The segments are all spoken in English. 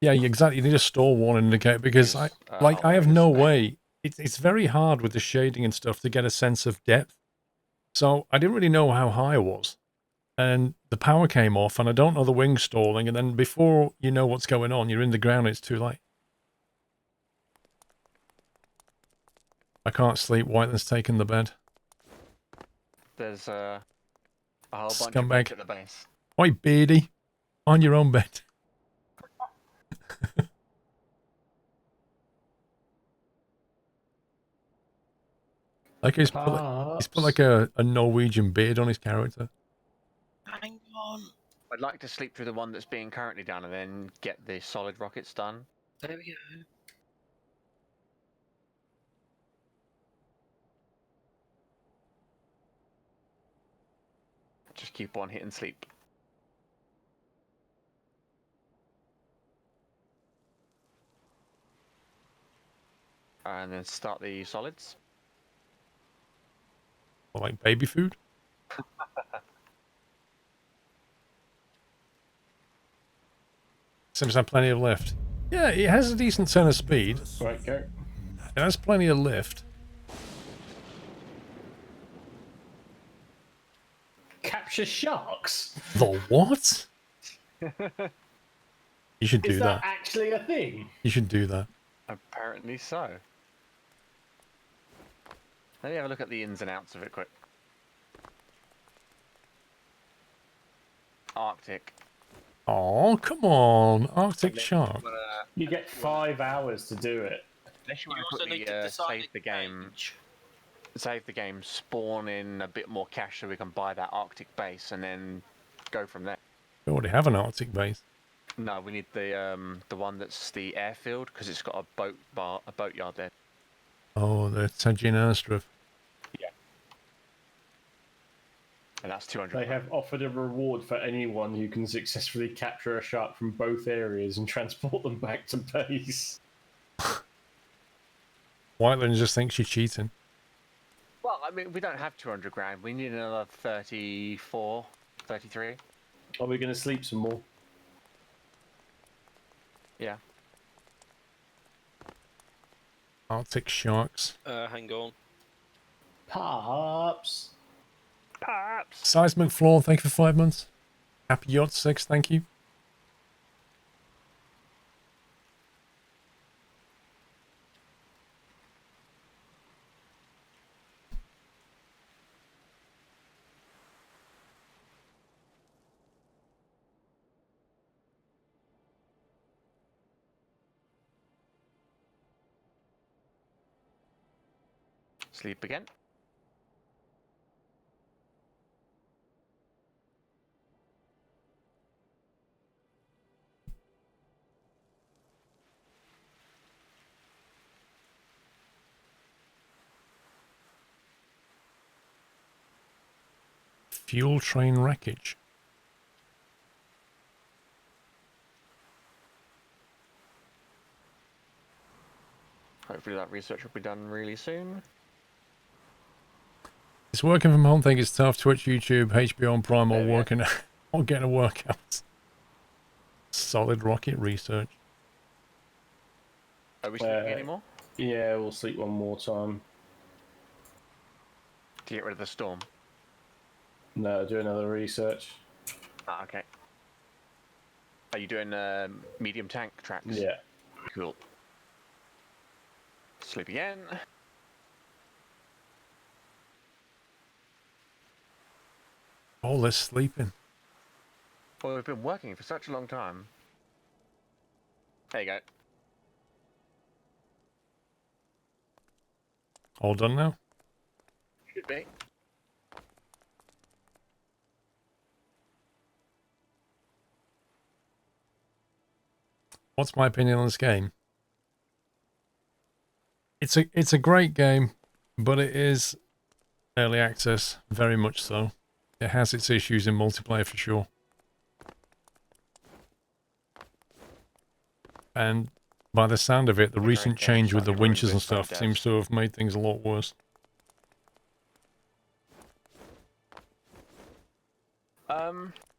Yeah, exactly. You need a stall warning indicator because I have no way. It's very hard with the shading and stuff to get a sense of depth. So I didn't really know how high I was. And the power came off and I don't know the wing stalling. And then before you know what's going on, you're in the ground and it's too late. I can't sleep. Whiteland's taken the bed. There's a whole bunch of Scumbag. beds at the base. Oi, Beardy. On your own bed. Like he's put like a Norwegian beard on his character. Hang on. I'd like to sleep through the one that's being currently done and then get the solid rockets done. There we go. Just keep on hitting sleep. And then start the solids. Or like baby food. Seems to have plenty of lift. Yeah, it has a decent turn of speed. Right, go. It has plenty of lift. Capture sharks? The what? You should do Is that. that actually a thing? You should do that. Apparently so. Let me have a look at the ins and outs of it quick. Arctic. Oh, come on. Arctic shark. You get 5 hours to do it. Unless you You want also to need quickly to decide save the game, spawn in a bit more cash so we can buy that Arctic base and then go from there. We already have an Arctic base. No, we need the one that's the airfield because it's got a boat yard there. Oh, the Tajin airstrip. Yeah. And that's 200. They have offered a reward for anyone who can successfully capture a shark from both areas and transport them back to base. Whiteland just thinks you're cheating. Well, I mean, we don't have 200 grand. We need another 34, 33. Are we going to sleep some more? Yeah. Arctic sharks. hang on. Perhaps. Perhaps. Seismic floor, thank you for 5 months. Happy Yacht 6, thank you. Sleep again. Fuel train wreckage. Hopefully that research will be done really soon. It's working from home thing is tough. Twitch, YouTube, HBO and Prime all working or getting a workout. Solid rocket research. Are we sleeping anymore? Yeah, we'll sleep one more time. To get rid of the storm? No, do another research. Ah, okay. Are you doing medium tank tracks? Yeah. Cool. Sleep again. All this sleeping. Well, we've been working for such a long time. There you go. All done now? Should be. What's my opinion on this game? It's a great game, but it is early access, very much so. It has its issues in multiplayer for sure. And by the sound of it, the recent change with the winches and stuff seems to have made things a lot worse.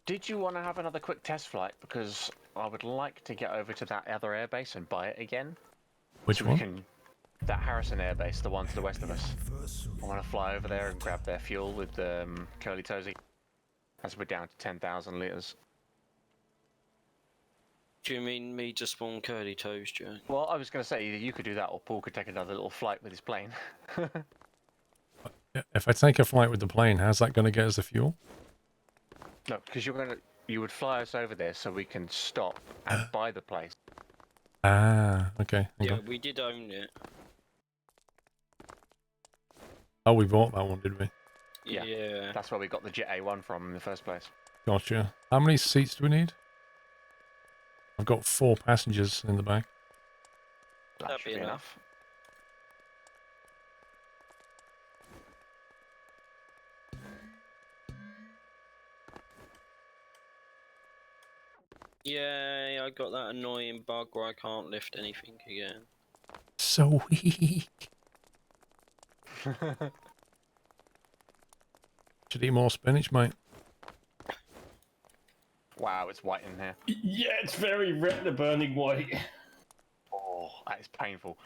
Did you want to have another quick test flight? Because I would like to get over to that other airbase and buy it again. Which so one? We can, that Harrison airbase, the one to the west of us. I want to fly over there and grab their fuel with Curly Toesy. As we're down to 10,000 litres. Do you mean me to spawn curly toes, Joe? Well, I was going to say either you could do that or Paul could take another little flight with his plane. If I take a flight with the plane, how's that going to get us the fuel? No, because you would fly us over there so we can stop and buy the place. Ah, okay. Hang Yeah, on. we did own it. Oh, we bought that one, did we? Yeah. Yeah. That's where we got the Jet A1 from in the first place. Gotcha. How many seats do we need? I've got 4 passengers in the back. That That'd should be be enough. Yeah, I got that annoying bug where I can't lift anything again. So weak. Should eat more spinach, mate. Wow, it's white in here. Yeah, it's very retina burning white. Oh, that is painful.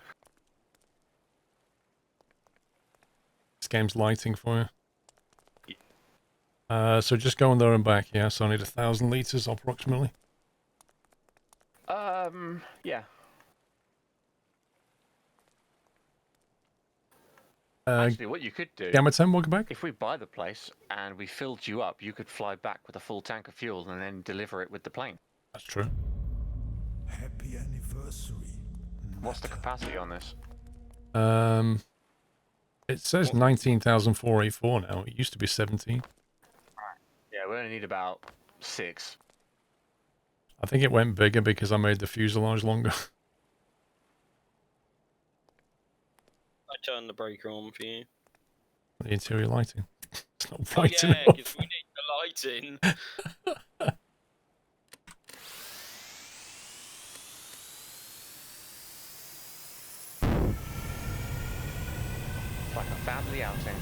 This game's lighting for you. So just going there and back, yeah? So I need 1,000 litres approximately. Yeah. Actually, what you could do, Gamma 10, welcome back. if we buy the place and we filled you up, you could fly back with a full tank of fuel and then deliver it with the plane. That's true. Happy anniversary. What's the capacity on this? It says 19,484 now. It used to be 17. Yeah, we only need about 6. I think it went bigger because I made the fuselage longer. I turned the breaker on for you. The interior lighting. It's not Oh bright yeah, enough. because we need the lighting. It's like a family outing.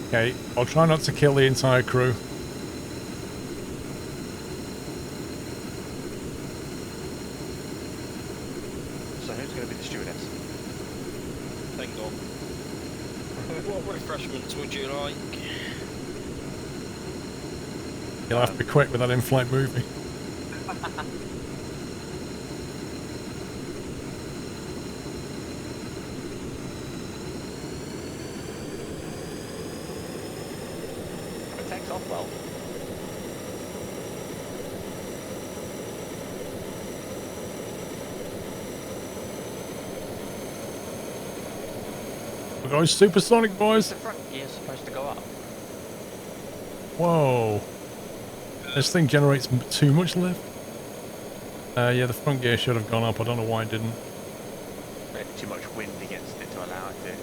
Okay, I'll try not to kill the entire crew. So who's going to be the stewardess? Thank God. What refreshments would you like? You'll have to be quick with that in-flight movie. It takes off well. We're going supersonic, boys. The front gear's supposed to go up. Whoa. This thing generates too much lift. Yeah, the front gear should have gone up. I don't know why it didn't. Maybe too much wind against it to allow it to.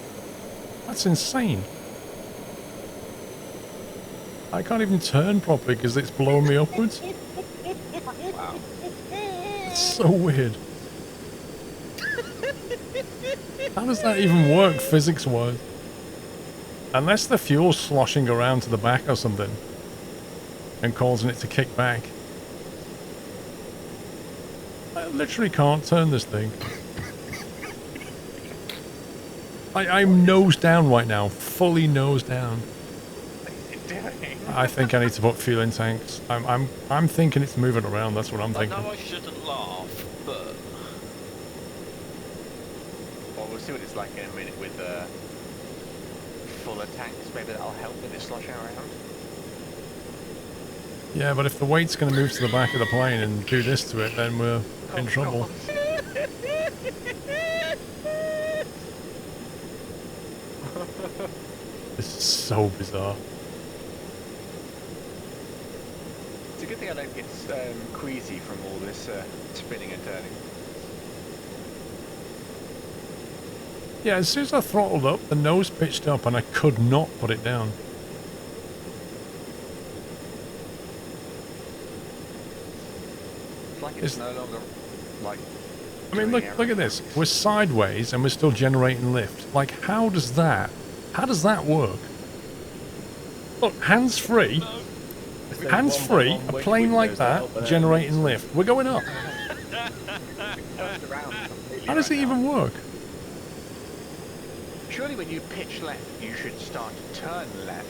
That's insane. I can't even turn properly because it's blowing me upwards. Wow. It's so weird. How does that even work physics-wise? Unless the fuel's sloshing around to the back or something and causing it to kick back. I literally can't turn this thing. I'm nose down right now, fully nose down. What are you doing? I think I need to put fuel in tanks. I'm thinking it's moving around. That's what I'm I thinking. know I shouldn't laugh, but Well, we'll see what it's like in a minute with fuller tanks. Maybe that'll help with it sloshing around. Yeah, but if the weight's going to move to the back of the plane and do this to it, then we're in trouble. This is so bizarre. a good thing I don't get queasy from all this spinning and turning. Yeah, as soon as I throttled up, the nose pitched up and I could not put it down. It's like it's no longer like. I mean, look at this. We're sideways and we're still generating lift. Like, how does that work? Look, hands-free, a plane like that, generating lift. We're going up. How does it even work? Surely when you pitch left, you should start to turn left.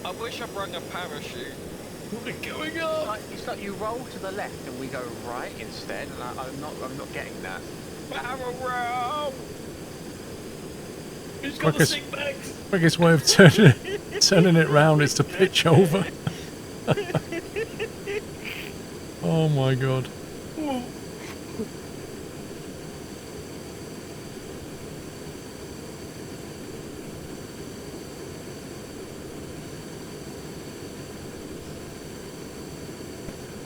I wish I brung a parachute. We're going up! It's like you roll to the left and we go right instead, and I'm not getting that. Barrel roll! Who's got the sick bags? Quickest way of turning it round is to pitch over. Oh my god.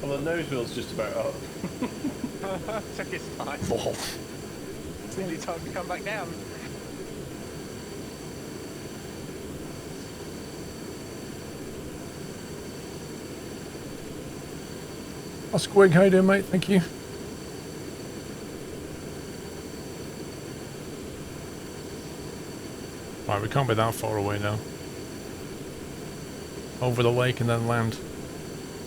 Well, the nose wheel's just about up. Took its time. It's nearly time to come back down. Oh, Squig, how you doing, mate? Thank you. Right, we can't be that far away now. Over the lake and then land.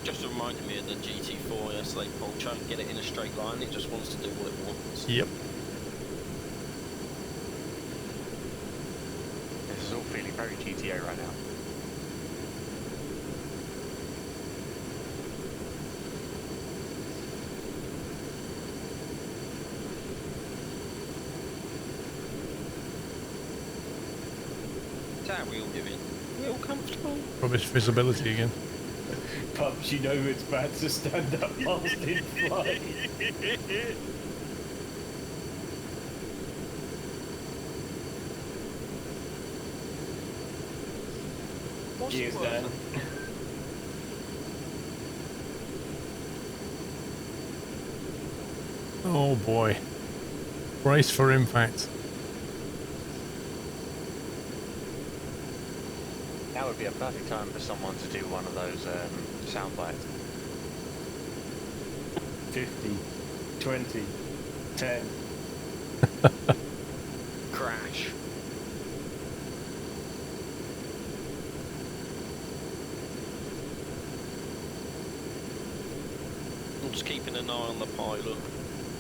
Just reminded me of the GT4 yesterday, Paul. Try and get it in a straight line, it just wants to do what it wants. Yep. This is all feeling very GTA right now. How are we all doing? We all comfortable? Rubbish visibility again. Pups, you know it's bad to stand up whilst in flight. What's Cheers, the Dan. word? Oh boy. Brace for impact. That would be a perfect time for someone to do one of those sound bites. 50, 20, 10. Crash. I'm just keeping an eye on the pilot.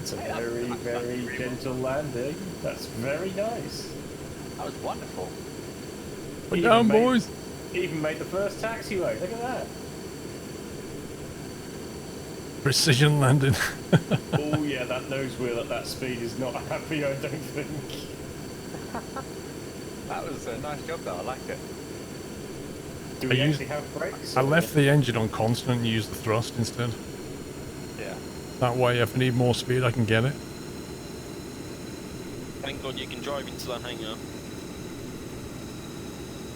It's a very, very gentle landing. That's very nice. That was wonderful. Put down, made- boys. Even made the first taxiway. Look at that. Precision landing. Oh yeah, that nose wheel at that speed is not happy, I don't think. That was a nice job though, I liked it. Do we I actually have brakes? I left the engine on constant and used the thrust instead. Yeah. That way, if I need more speed, I can get it. Thank God you can drive into the hangar.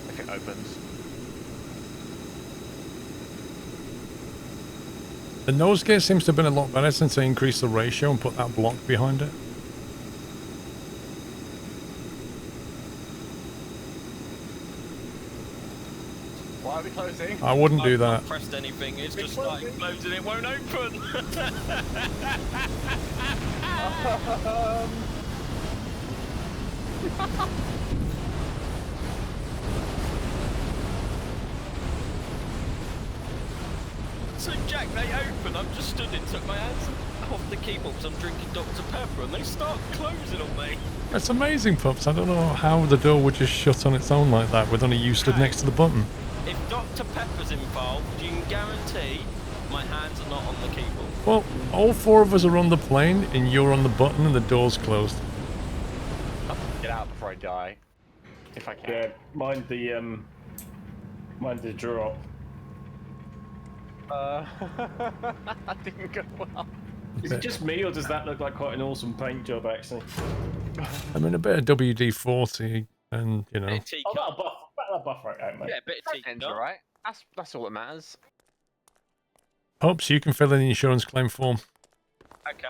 If it opens. The nose gear seems to have been a lot better since I increased the ratio and put that block behind it. Why are we closing? I wouldn't do I've that. not pressed anything, it's just like closed and it won't open. So Jack, they open, I've just stood and took my hands off the keyboard because I'm drinking Dr. Pepper and they start closing on me. It's amazing, pups. I don't know how the door would just shut on its own like that with only you stood next to the button. If Dr. Pepper's involved, you can guarantee my hands are not on the keyboard. Well, all four of us are on the plane and you're on the button and the door's closed. Get out before I die. If I can. Yeah, mind the drop. That didn't go well. Is it just me, or does that look like quite an awesome paint job, actually? I mean, a bit of WD-40 and, you know. Bit of tea Oh, cup. that'll buff right out, mate. Yeah, a bit of tea Ends cup. alright. That's all that matters. Hopes you can fill in the insurance claim form. Okay.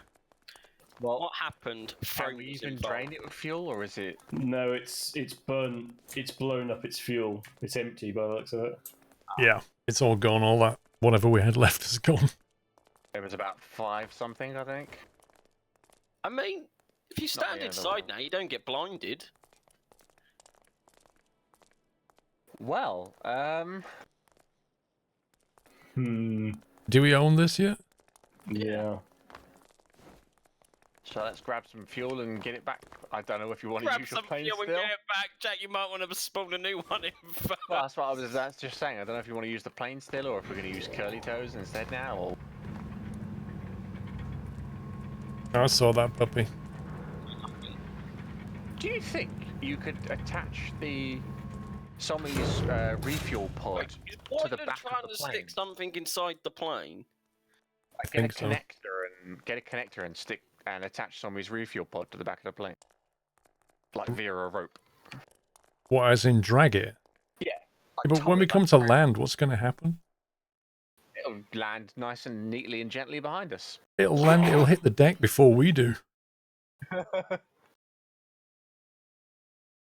Well, What happened? can we even drain it with fuel, or is it? No, it's burnt. It's blown up its fuel. It's empty by the looks of it. Yeah, it's all gone. All that, whatever we had left is gone. It was about 5 something, I think. I mean, if you Not stand the end of the inside world. now, you don't get blinded. Well, Do we own this yet? Yeah. so let's grab some fuel and get it back. I don't know if you want to Grab use your some plane fuel and still. get it back, Jack. You might want to spawn a new one in. Well, that's what I was just saying. I don't know if you want to use the plane still, or if we're going to use curly toes instead now. Or I saw that puppy. do you think you could attach the Sommy's refuel pod to the back trying of the to plane? stick something inside the plane. Like, think so. Get a connector and stick and attach Sommy's refuel pod to the back of the plane, like via a rope. What, as in drag it? Yeah. Yeah, but when we come to land, what's going to happen? It'll land nice and neatly and gently behind us. It'll land. It'll hit the deck before we do.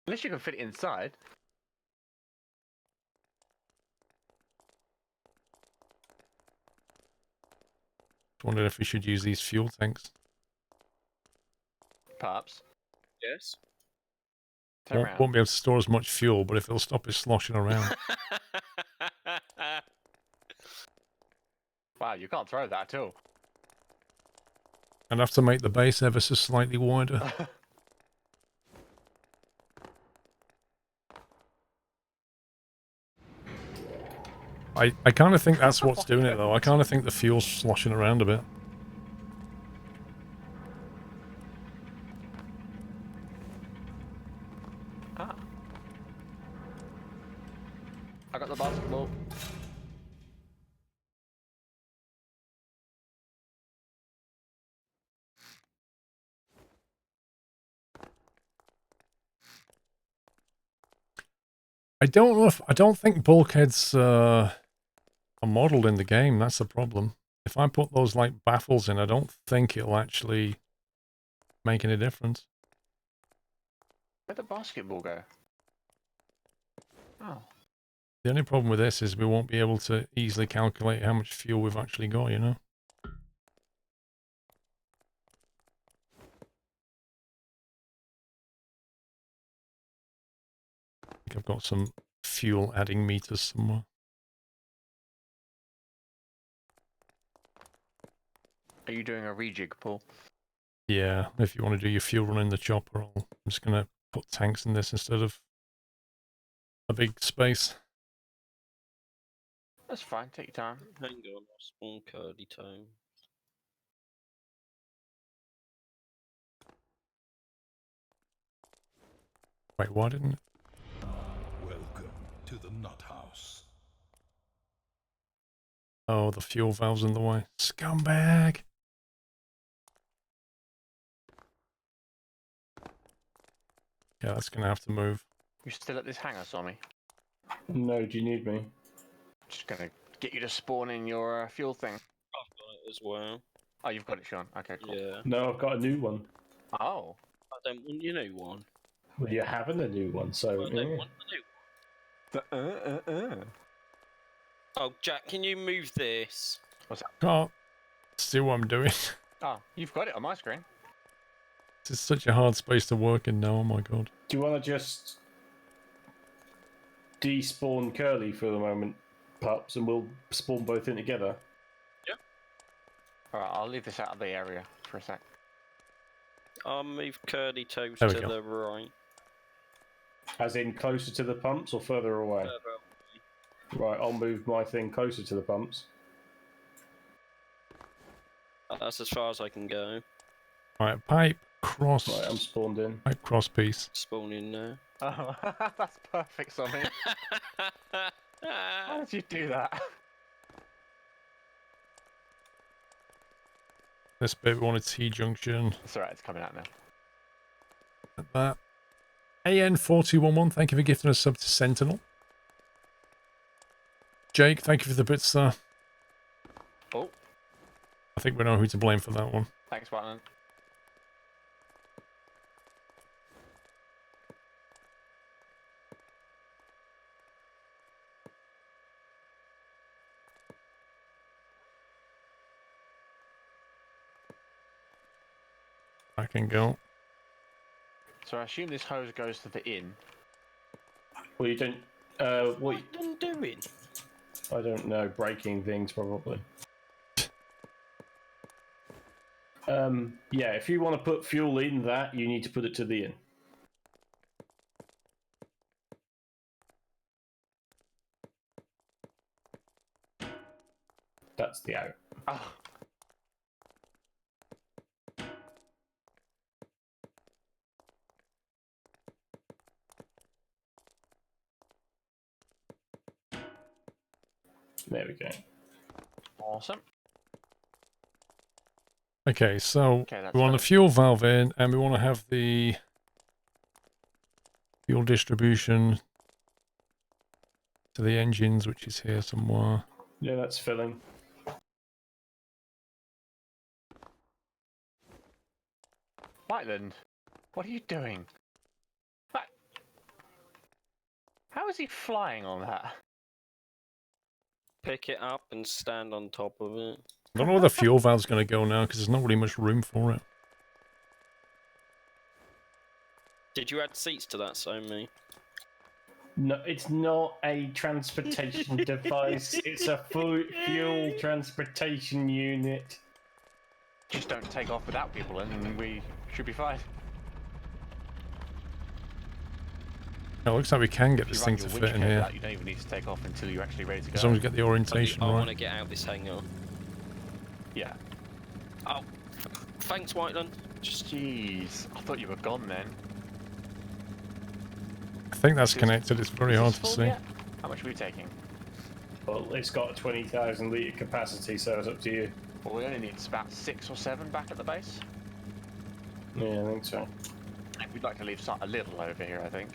Unless you can fit it inside. Wondered if we should use these fuel tanks. Perhaps. Yes. Turn Won't around. be able to store as much fuel, but if it'll stop it sloshing around. Wow, you can't throw that at all. I'd have to make the base ever so slightly wider. I kind of think that's what's doing it, though. I kind of think the fuel's sloshing around a bit. Ah. I got the basketball. I don't know if... I don't think bulkheads are modelled in the game. That's the problem. If I put those, like, baffles in, I don't think it'll actually make any difference. Where'd the basketball go? Oh. The only problem with this is we won't be able to easily calculate how much fuel we've actually got, you know? I think I've got some fuel adding meters somewhere. Are you doing a rejig, Paul? Yeah, if you want to do your fuel run in the chopper, I'm just going to put tanks in this instead of a big space. That's fine, take your time. Hang on, I'll spawn curly toe. Wait, why didn't... Welcome to the nut house. Oh, the fuel valve's in the way. Scumbag! Yeah, that's going to have to move. You still at this hangar, Sommy? No, do you need me? Just gonna get you to spawn in your fuel thing. I've got it as well. Oh, you've got it, Sean. Okay, cool. Yeah. No, I've got a new one. Oh. I don't want your new one. Well, you're having a new one, so I don't yeah. want the new one. Oh, Jack, can you move this? What's that? Can't see what I'm doing. Oh, you've got it on my screen. This is such a hard space to work in now, oh my god. Do you want to just despawn Curly for the moment, pups, and we'll spawn both in together? Alright, I'll leave this out of the area for a sec. I'll move curly toes There to we go. the right. As in closer to the pumps or further away? Right, I'll move my thing closer to the pumps. That's as far as I can go. Right, pipe cross. Right, I'm spawned in. Pipe cross piece. Spawn in there. Oh, that's perfect, Sommy. How did you do that? This bit we want a T-junction. It's alright, it's coming out now. Like that. AN4211, thank you for gifting a sub to Sentinel. Jake, thank you for the bits, sir. Oh, I think we know who to blame for that one. thanks, Whiteland. I can go. So I assume this hose goes to the inn. Well, you don't. What? What are you doing? I don't know. Breaking things probably. Yeah. If you want to put fuel in that, you need to put it to the inn. That's the out. Oh. There we go. Awesome. Okay, so Okay, that's we want the better. fuel valve in, and we want to have the fuel distribution to the engines, which is here somewhere. Yeah, that's filling. Whiteland, what are you doing? What? How is he flying on that? Pick it up and stand on top of it. I don't know where the fuel valve's going to go now, because there's not really much room for it. Did you add seats to that, so me? No, it's not a transportation device. It's a fuel transportation unit. Just don't take off without people and we should be fine. It looks like we can get If you this run thing your to winch fit in cable here. out, you don't even need to take off until you're actually ready to go. As long as we get the orientation I want to right. get out this hangar. Yeah. Oh, thanks, Whiteland. Jeez, I thought you were gone then. I think that's Is- connected. It's very Is hard this to full see. yet? How much are we taking? Well, it's got a 20,000 litre capacity, so it's up to you. Well, we only need about 6 or 7 back at the base. Yeah, I think so. We'd like to leave a little over here, I think.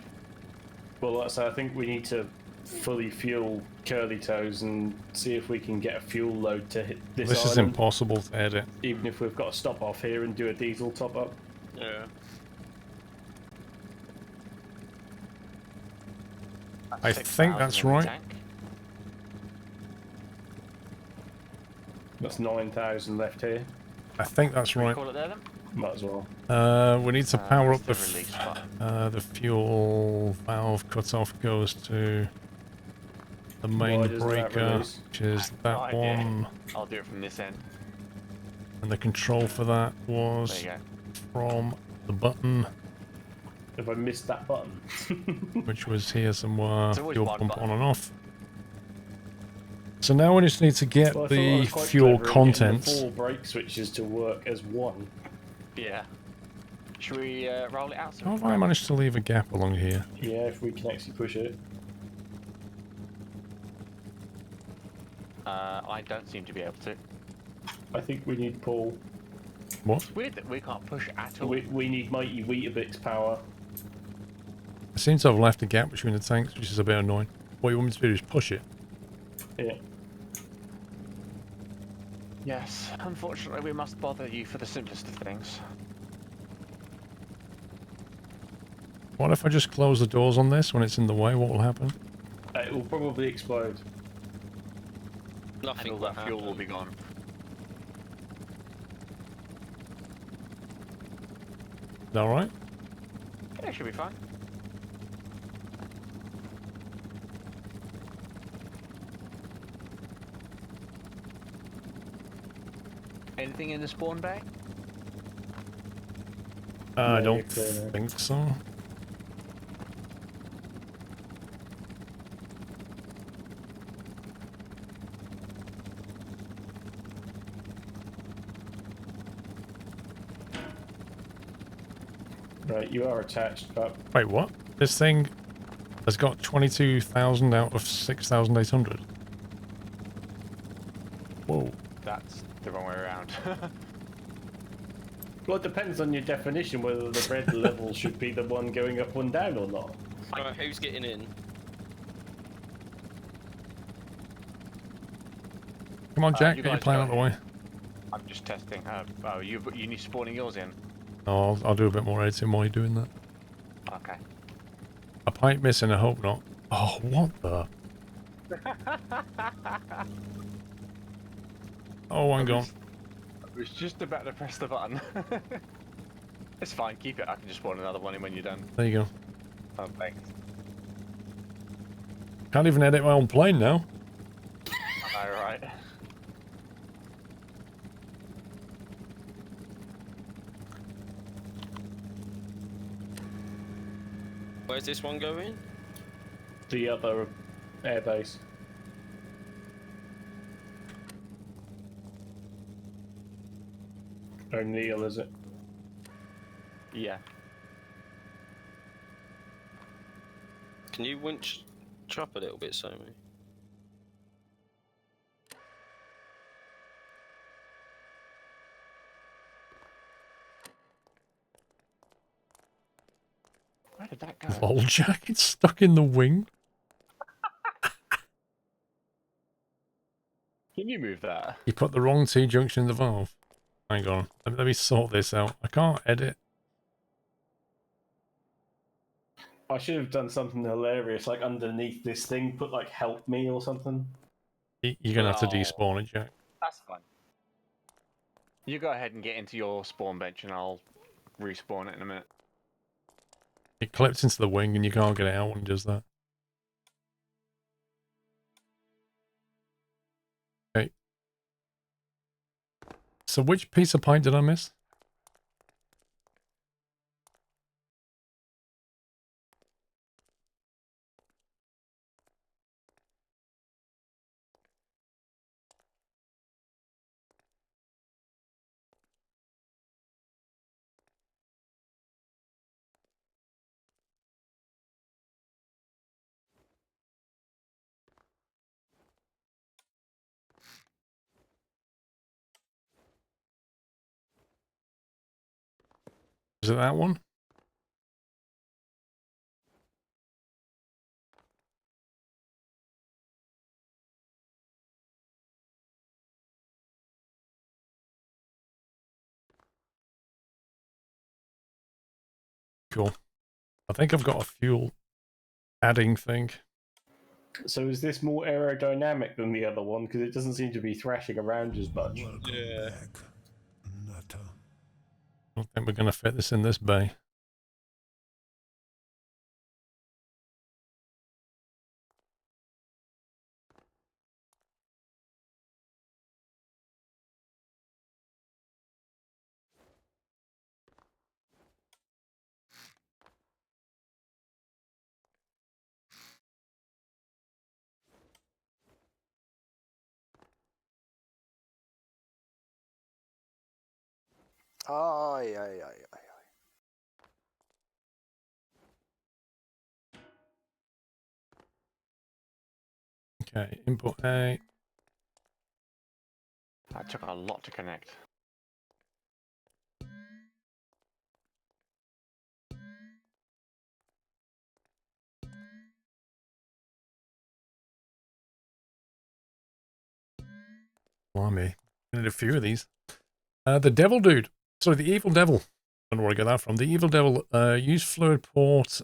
Well, that's, I think we need to fully fuel Curly Toes and see if we can get a fuel load to hit this This is island, impossible to edit. even if we've got to stop off here and do a diesel top up. Yeah. I think that's right. Tank. That's 9,000 left here. I think that's Should we right. call it there then? Might as well. We need to power up Where's the release button? the fuel valve cutoff goes to the main Why doesn't that breaker, release? which is No that idea. one, I'll do it from this end. and the control for that There was you go. from the button, Have I missed that button? which was here somewhere, It's always fuel one pump button. on and off. So now we just need to get Well, I thought I the was quite fuel clever in getting contents. the 4 brake switches to work as one. Yeah. Should we roll it out? So How have I managed to leave a gap along here? Yeah, if we can actually push it. I don't seem to be able to. I think we need Paul. What? It's weird that we can't push at all. We need Mighty Weetabix power. I seem to have left a gap between the tanks, which is a bit annoying. What you want me to do is push it. Yeah. Yes, unfortunately we must bother you for the simplest of things. What if I just close the doors on this when it's in the way? What will happen? It will probably explode. And Nothing all will that fuel will be happen. gone. Is that alright? Yeah, should be fine. Anything in the spawn bay? I No, don't you're clear now. think so. Right, you are attached, but Wait, what? This thing has got 22,000 out of 6,800. Whoa. That's the wrong way around. well, it depends on your definition whether the red level should be the one going up and down or not. Alright, who's getting in? Come on, Jack, You get your guys plane go out of the way. ahead. I'm just testing. Oh, you need spawning yours in? Oh, I'll do a bit more editing while you're doing that. Okay. A pipe missing, I hope not. Oh, what the? Oh, I'm gone. I was just about to press the button. It's fine, keep it. I can just spawn another one in when you're done. There you go. Oh, thanks. Can't even edit my own plane now. Alright. Where's this one going? The other airbase. O'Neill, is it? Yeah. Can you winch up a little bit, Sammy? Where did that go? Lol, Jack, it's stuck in the wing. Can you move that? You put the wrong T-junction in the valve. Hang on, let me sort this out. I can't edit. I should have done something hilarious, like underneath this thing, put like "help me" or something. You're gonna have to Oh. despawn it, Jack. That's fine. You go ahead and get into your spawn bench and I'll respawn it in a minute. It clips into the wing and you can't get it out when it does that. Okay. So which piece of pipe did I miss? Is it that one? Cool. I think I've got a fuel adding thing. So is this more aerodynamic than the other one? Because it doesn't seem to be thrashing around as much. Welcome Yeah. back, Nutter. I don't think we're going to fit this in this bay. Aye, aye, aye, aye. Okay, input A. That took a lot to connect. Blimey. I need a few of these. The devil dude. Sorry, the evil devil. I don't know where I got that from. The evil devil, use fluid port.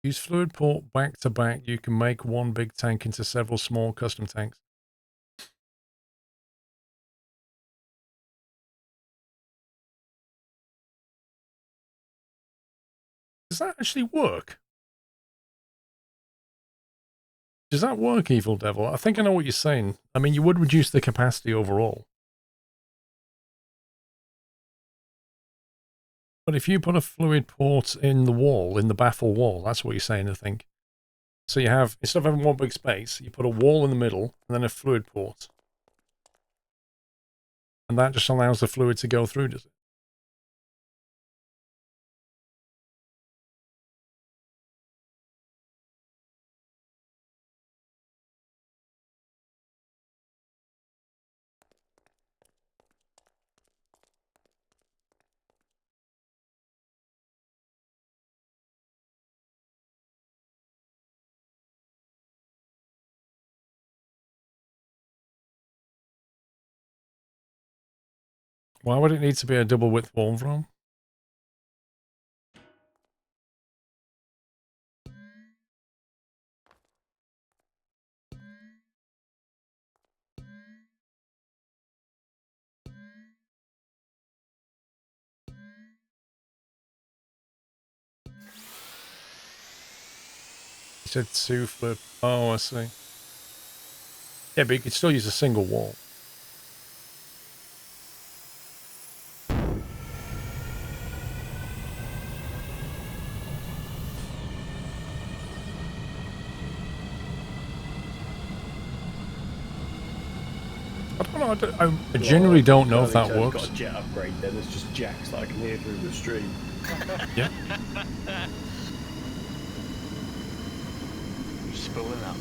Use fluid port back to back. You can make one big tank into several small custom tanks. Does that actually work? Does that work, Evil Devil? I think I know what you're saying. I mean, you would reduce the capacity overall. But if you put a fluid port in the wall, in the baffle wall, that's what you're saying, I think. So you have, instead of having one big space, you put a wall in the middle and then a fluid port. And that just allows the fluid to go through, does it? Why would it need to be a double width wall from? You said 2 flip. Oh, I see. Yeah, but you could still use a single wall. I don't know. I generally don't know if that Curly Toe's works. got a jet upgrade then. There's just jacks that I can hear through the stream. Yeah. Spooling up.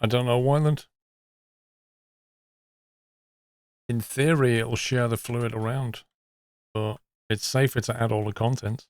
I don't know, Wyland. In theory, it'll share the fluid around, but it's safer to add all the contents.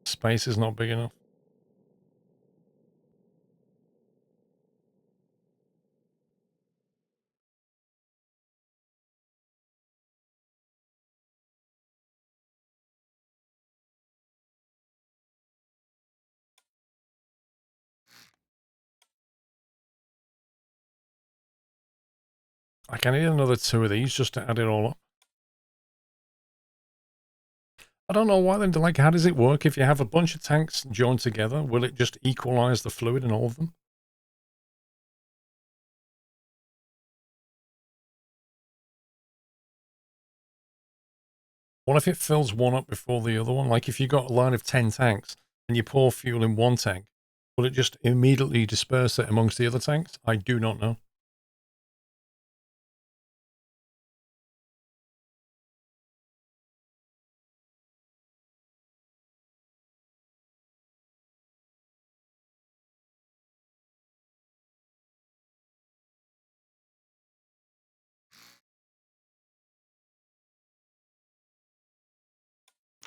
Space is not big enough. I can need another 2 of these just to add it all up. I don't know why then, like, how does it work? If you have a bunch of tanks joined together, will it just equalize the fluid in all of them? What if it fills one up before the other one? Like if you got a line of 10 tanks and you pour fuel in one tank, will it just immediately disperse it amongst the other tanks? I do not know.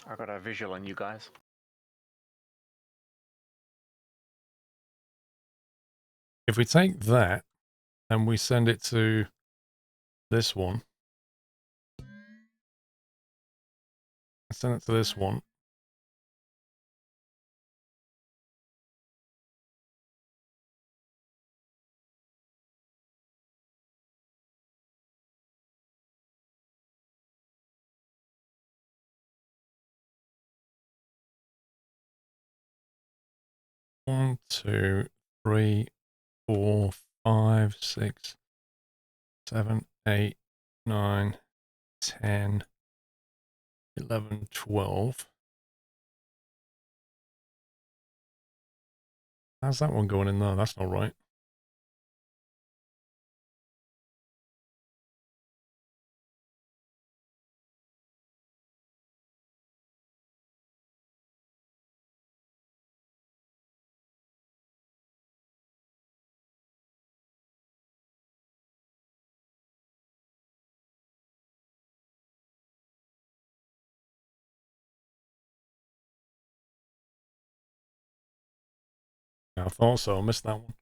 I got a visual on you guys. If we take that and we send it to this one, send it to this one, one, 2, 3, 4, 5, 6, 7, 8, 9, 10, 11, 12. How's that one going in there? That's not right. I thought so. I missed that one.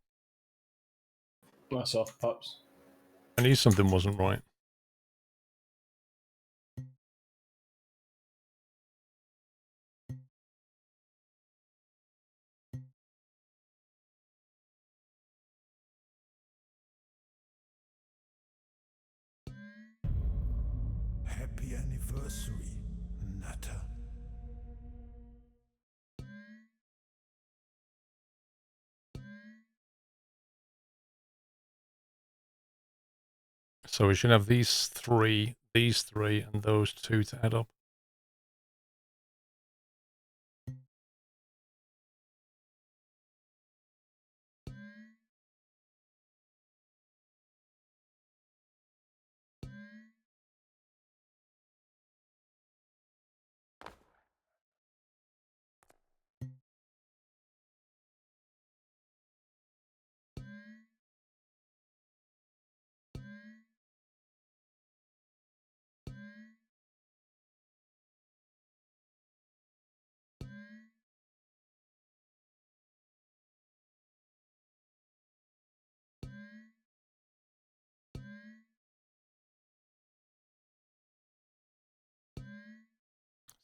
That's off, pups. I knew something wasn't right. anniversary, Natter. So we should have these three, and those two to add up.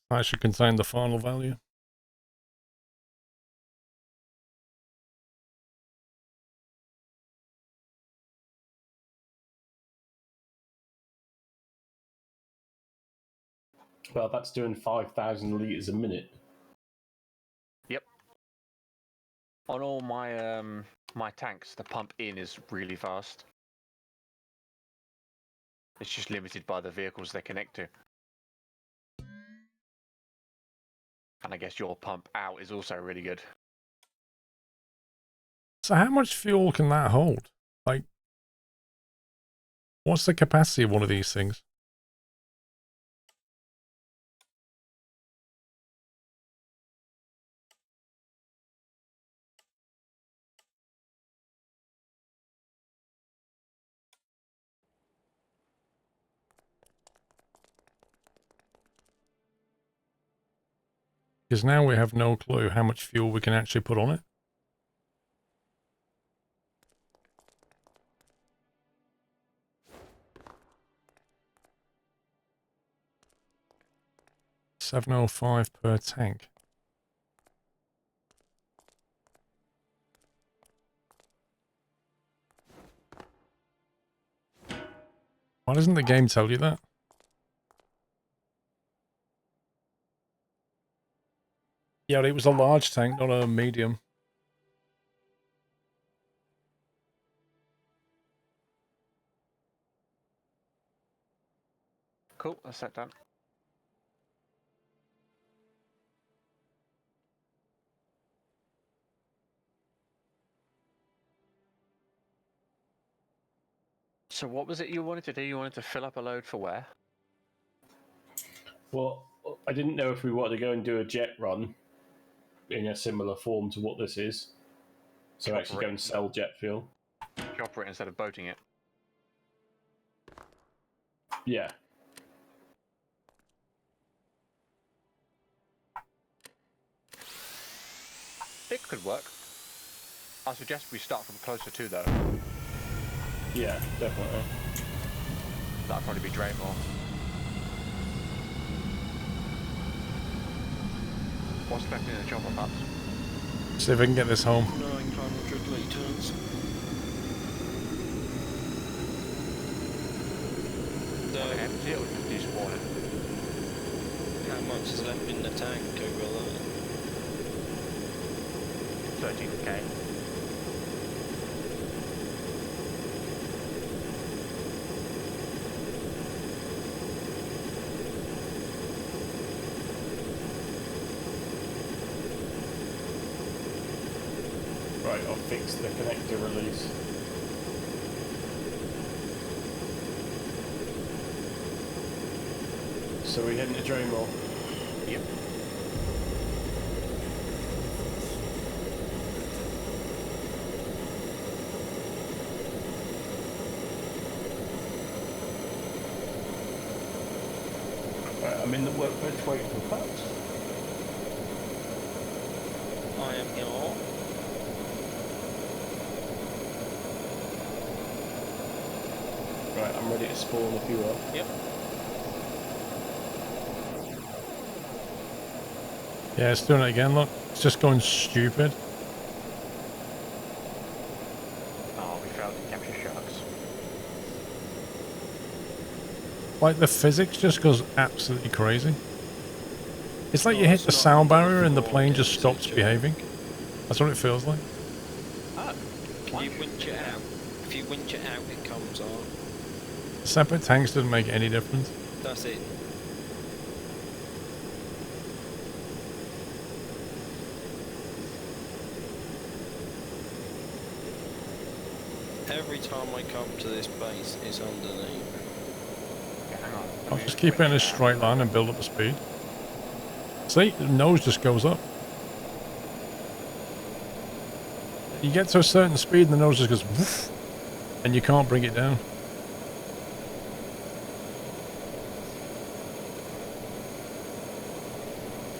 That should contain the final value. Well, that's doing 5,000 litres a minute. Yep. On all my my tanks, the pump in is really fast. It's just limited by the vehicles they connect to. And I guess your pump out is also really good. So how much fuel can that hold? Like, what's the capacity of one of these things? Because now we have no clue how much fuel we can actually put on it. $705 per tank. Why doesn't the game tell you that? Yeah, it was a large tank, not a medium. Cool, that's that done. So what was it you wanted to do? You wanted to fill up a load for where? Well, I didn't know if we wanted to go and do a jet run in a similar form to what this is. So Chopper actually go it. and sell jet fuel. Chopper it instead of boating it. Yeah. It could work. I suggest we start from closer to though. Yeah, definitely. That'd probably be Draymore. What's left in the chopper, Pups? See if I can get this home. 900 litres. So, Empty it or just despawn it? how much is left in the tank, Gorilla? 13k. Right, I'll fix the connector release. So we're heading to Draymore. Yep. Right, I'm in the workbench waiting for Pups. I am here. Right, I'm ready to spawn if you are. Yep. Yeah, it's doing it again, look. It's just going stupid. Oh, we failed to capture sharks. Like, the physics just goes absolutely crazy. It's like Oh, you hit it's the not sound going barrier and the for plane more just games, stops it's behaving. That's what it feels like. Oh, Can you winch it out? If you winch it out, it comes on. Separate tanks doesn't make any difference. That's it. Every time I come to this base, it's underneath. yeah, hang on. I'll just keep it in a straight line and build up the speed. See, the nose just goes up. You get to a certain speed and the nose just goes woof, and you can't bring it down.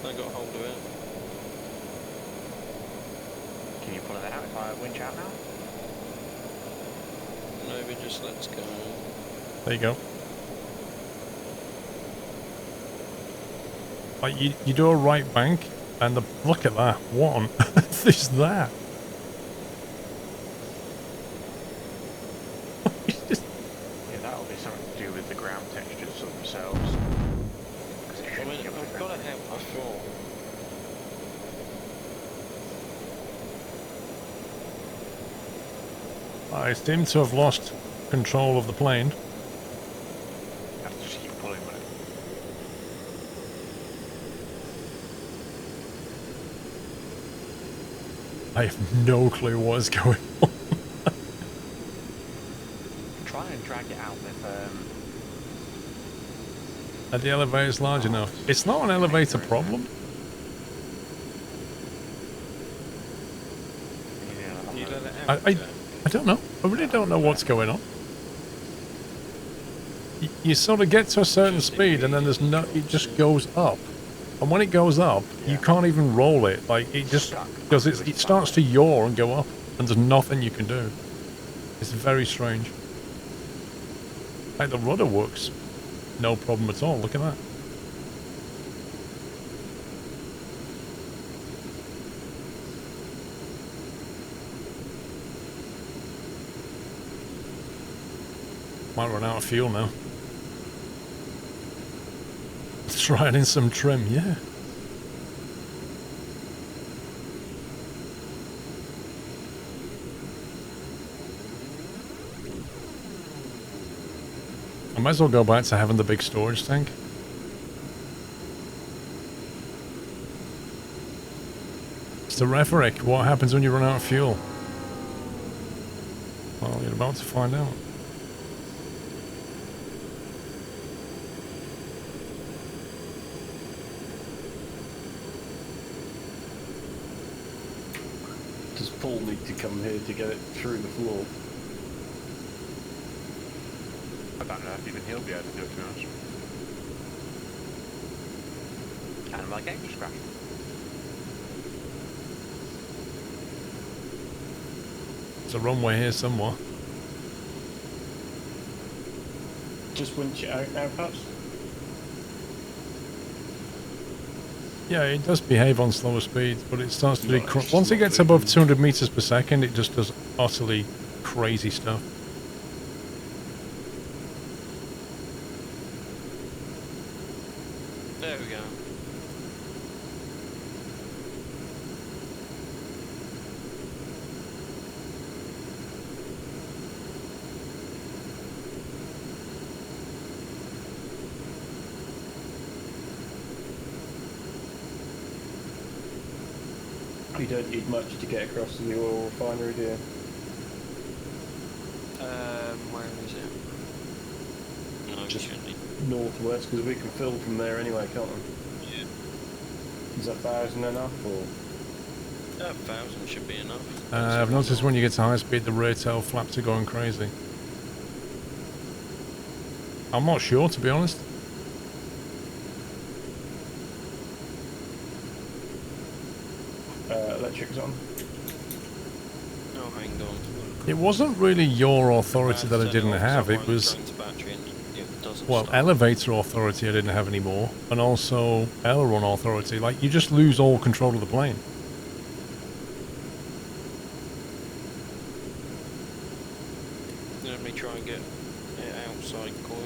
I got hold of it. Can you pull that out if I winch out now? Nova just lets go. There you go. Like you do a right bank, and look at that. What on earth is that? Yeah, that'll be something to do with the ground textures themselves. 'Cause it I shouldn't mean, give I've a got to help before. I seem to have lost control of the plane. You have to just keep pulling with it. I have no clue what is going on. Try and drag it out with Are the elevators large enough? It's not an elevator problem. You let it out. I don't know. I really don't know what's going on. You sort of get to a certain speed and then there's no, it just goes up. And when it goes up, you can't even roll it. Like, it just does it starts to yaw and go up, and there's nothing you can do. It's very strange. Like, the rudder works. No problem at all. Look at that. Might run out of fuel now. Try it in some trim, yeah. I might as well go back to having the big storage tank. It's the Refueling. What happens when you run out of fuel? Well, you're about to find out. Does Paul need to come here to get it through the floor? I don't know if even he'll be able to do it, to be honest. And my game just crashed. There's a runway here somewhere. Just winch it out now, perhaps? Yeah, it does behave on slower speeds, but it starts to do... No, it's just once it not gets moving. above 200 meters per second, it just does utterly crazy stuff. There we go. You don't need much to get across to the oil refinery, do you? Where is it? No, Just- shouldn't be. Northwest, because we can fill from there anyway, can't we? Yeah. Is that 1,000 enough, or...? 1,000 should be enough. I've noticed when you get to high speed, the rear tail flaps are going crazy. I'm not sure, to be honest. Electric's on. Oh, hang on. It wasn't really your authority that I didn't have. It was, well, elevator authority I didn't have anymore, and also aileron authority. Like, you just lose all control of the plane. Let me try and get it outside coil.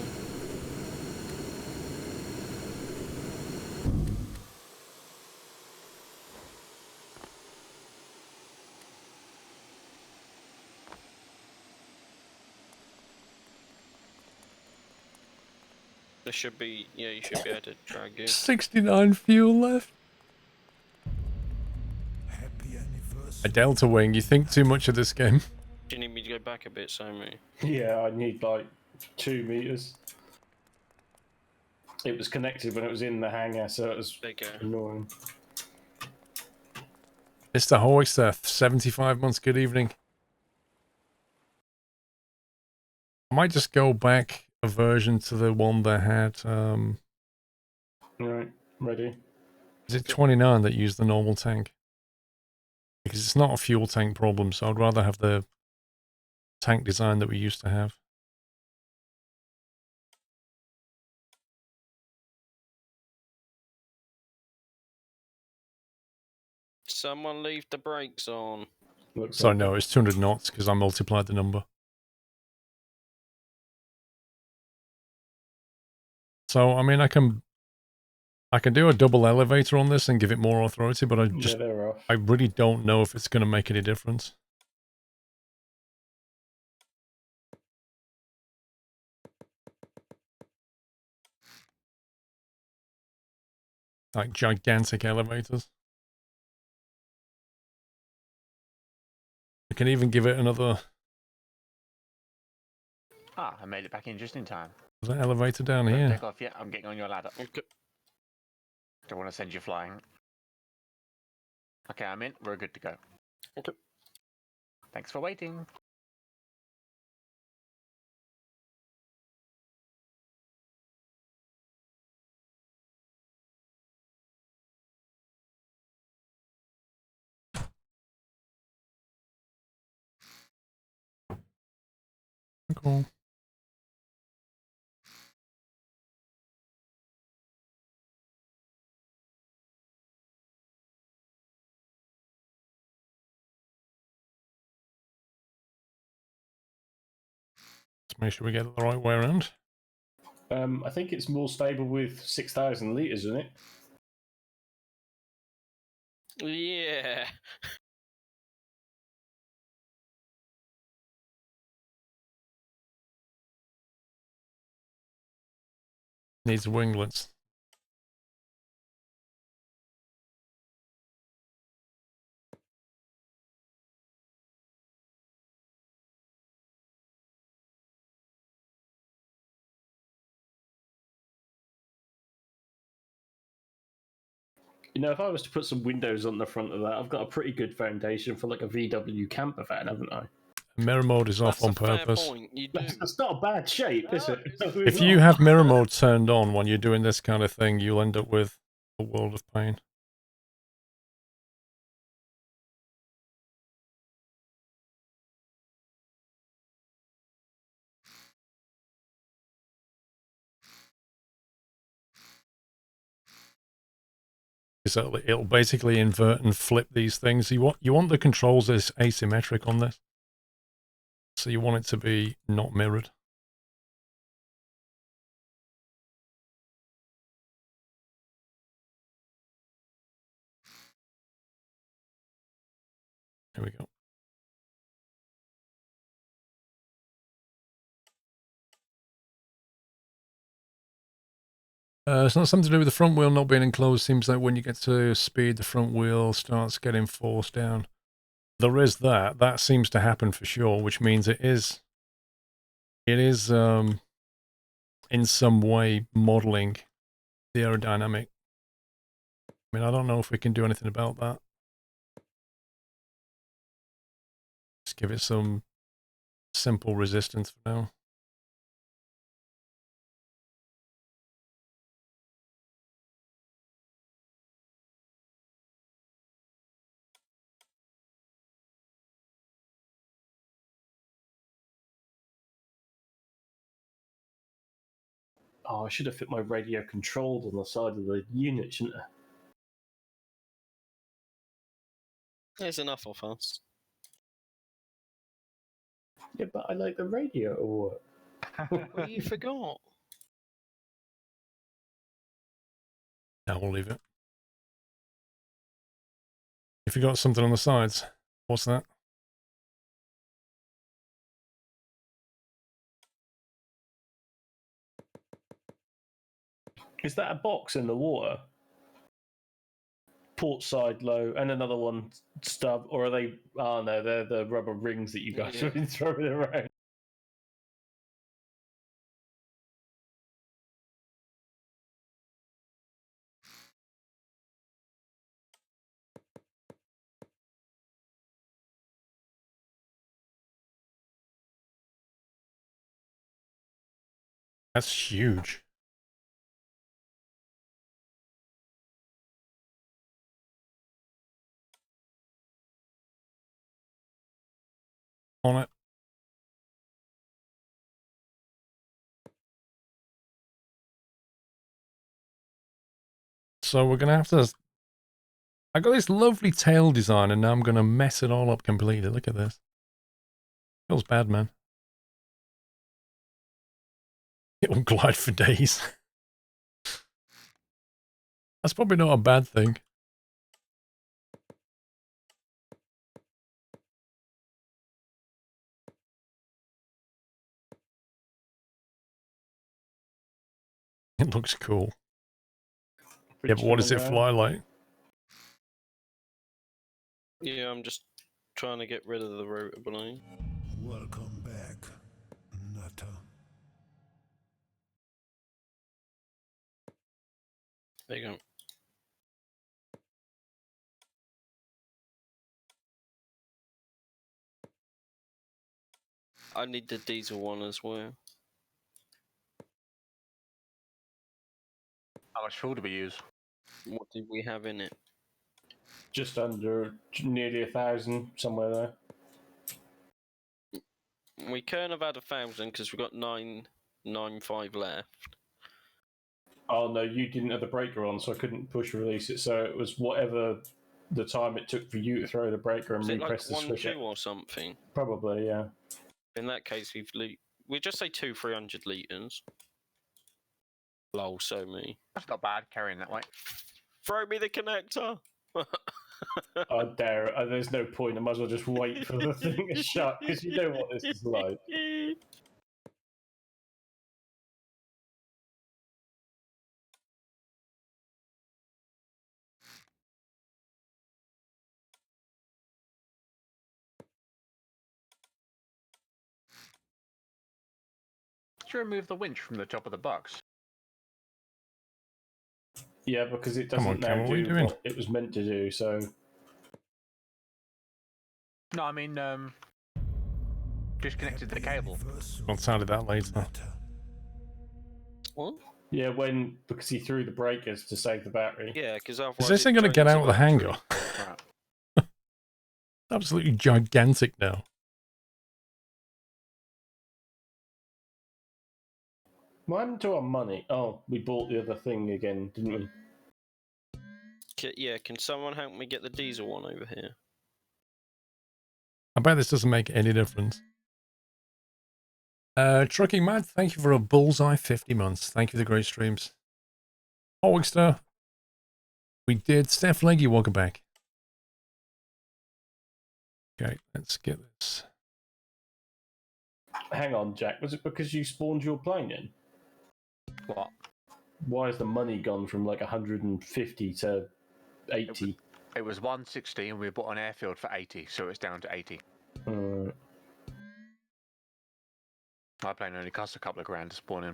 There should be, yeah, you should be able to drag it. 69 fuel left. A Delta Wing, you think too much of this game. Do you need me to go back a bit, Sammy? Yeah, I need like 2 meters. It was connected when it was in the hangar, so it was There you go. annoying. Mr. Hoyster, 75 months, good evening. I might just go back a version to the one that had, Right, ready. is it 29 that used the normal tank? Because it's not a fuel tank problem, so I'd rather have the tank design that we used to have. Someone leave the brakes on. Looks So like no, it's 200 knots because I multiplied the number. So, I mean, I can do a double elevator on this and give it more authority, but yeah, they're off. I really don't know if it's going to make any difference. Like gigantic elevators. We can even give it another... Ah, I made it back in just in time. There's an elevator down Don't here. take off yet. I'm getting on your ladder. Okay. Don't want to send you flying. Okay, I'm in. We're good to go. Okay. Thanks for waiting. Cool. Let's make sure we get it the right way around. I think it's more stable with 6,000 litres, isn't it? Yeah. Needs winglets. You know, if I was to put some windows on the front of that, I've got a pretty good foundation for like a VW camper van, haven't I? Mirror mode is off That's on a fair purpose. point. You do. That's not a bad shape, is No, it? If you have mirror mode turned on when you're doing this kind of thing, you'll end up with a world of pain. So it'll basically invert and flip these things. You want the controls as asymmetric on this. So you want it to be not mirrored. Here we go. It's not something to do with the front wheel not being enclosed. Seems like when you get to speed, the front wheel starts getting forced down. There is that. That seems to happen for sure, which means it is in some way modeling the aerodynamic. I mean, I don't know if we can do anything about that. Just give it some simple resistance for now. Oh, I should have fit my radio controlled on the side of the unit, shouldn't I? There's enough of us. Yeah, but I like the radio to work. Well, you forgot. Now we'll leave it. If you got something on the sides, what's that? Is that a box in the water? Port side low, and another one stub, or are they? Oh no, they're the rubber rings that you guys have been throwing around. That's huge. On it. So we're going to have to... I got this lovely tail design and now I'm going to mess it all up completely. Look at this. Feels bad, man. It will glide for days. That's probably not a bad thing. It looks cool. Yeah, but what does it fly like? Yeah, I'm just trying to get rid of the rotor balloon. Welcome back, Nutter. There you go. I need the diesel one as well. How much fuel do we use? What did we have in it? Just under nearly 1,000, somewhere there. We couldn't have had 1,000 because we've got 995 left. Oh no, you didn't have the breaker on, so I couldn't push release it. So it was whatever the time it took for you to throw the breaker and Was it repress like the switch. 1, 2 or something? Probably, yeah. In that case, we just say 300 litres. Lol, so me. That's not bad carrying that way. Throw me the connector! I dare. There's no point. I might as well just wait for the thing to shut because you know what this is like. Did you remove the winch from the top of the box? Yeah, because it Come on, doesn't Cam, now what are you do doing? what it was meant to do. So No, I mean, disconnected the cable. I'll sound it out later. What? yeah, because he threw the breakers to save the battery. Yeah, because otherwise. Is this thing going to get out of the hangar? Right. Absolutely gigantic now. What happened to our money? Oh, we bought the other thing again, didn't we? Yeah, can someone help me get the diesel one over here? I bet this doesn't make any difference. Trucking Mad, thank you for a bullseye 50 months. Thank you for the great streams. Hogster, we did. Steph Leggy, welcome back. Okay, let's get this. Hang on, Jack. Was it because you spawned your plane in? What? Why has the money gone from like 150 to 80? It was 160 and we bought an airfield for 80, so it's down to 80. My plane only cost a couple of grand to spawn in.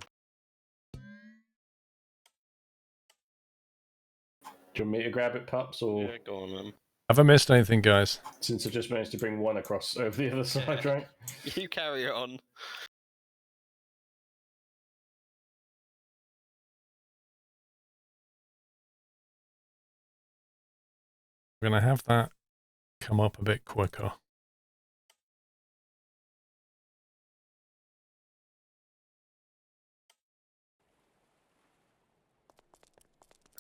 Do you want me to grab it, pups, or Yeah, go on then. Have I missed anything, guys? since I just managed to bring one across over the other side, right? You carry it on. We're going to have that come up a bit quicker.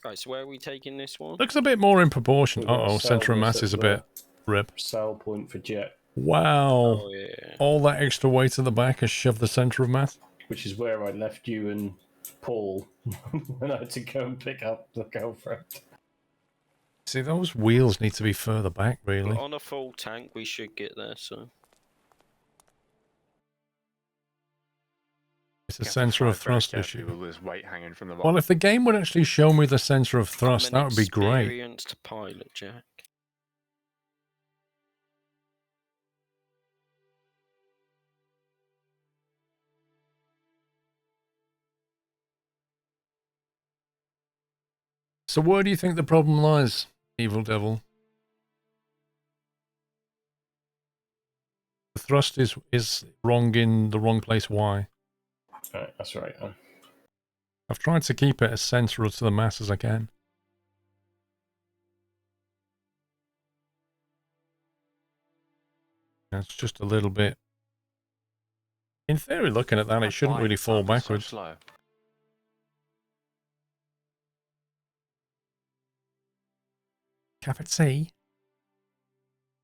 Right, so where are we taking this one? Looks a bit more in proportion. We've got Uh-oh, a center of cell mass that's is a at bit rip. Sell point for jet, Wow. Oh, yeah. All that extra weight at the back has shoved the center of mass. which is where I left you and Paul when I had to go and pick up the girlfriend. See, those wheels need to be further back, really. But on a full tank, we should get there, so. It's a You have to sensor fly of very thrust carefully issue. with all this weight hanging from the Well, bottom. if the game would actually show me the sensor of thrust, I'm that an would be great. experienced pilot, Jack. So where do you think the problem lies, Evil Devil? The thrust is wrong in the wrong place. Why? Alright, that's right. I've tried to keep it as central to the mass as I can. It's just a little bit. In theory, looking at that, it shouldn't really fall backwards. So slow. Cap at sea.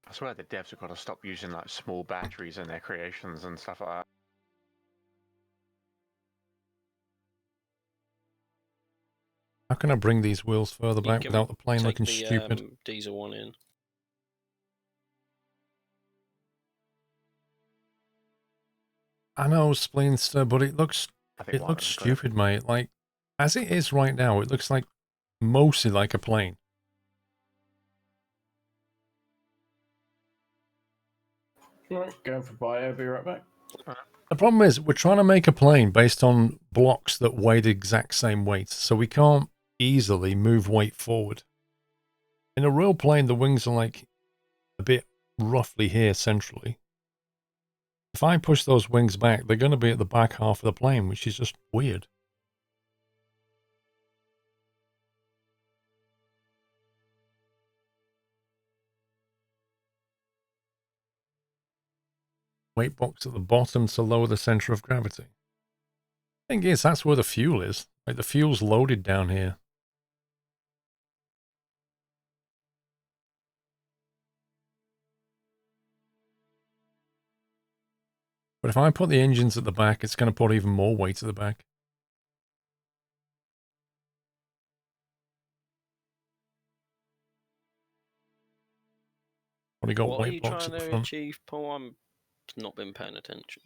I swear the devs have got to stop using like small batteries in their creations and stuff like that. How can I bring these wheels further You back can without the plane take looking the, stupid? diesel one in. I know, Spleenster, but it looks I think one of them's got it. stupid, mate. Like, as it is right now, it looks like mostly like a plane. Right, going for bio, be right back. The problem is, we're trying to make a plane based on blocks that weigh the exact same weight, so we can't easily move weight forward. In a real plane, the wings are like a bit roughly here centrally. If I push those wings back, they're going to be at the back half of the plane, which is just weird. Weight box at the bottom to lower the center of gravity. Thing is, that's where the fuel is. Like, the fuel's loaded down here. But if I put the engines at the back, it's going to put even more weight at the back. Already got What are you weight box trying at the to front. achieve, Paul? I'm not been paying attention.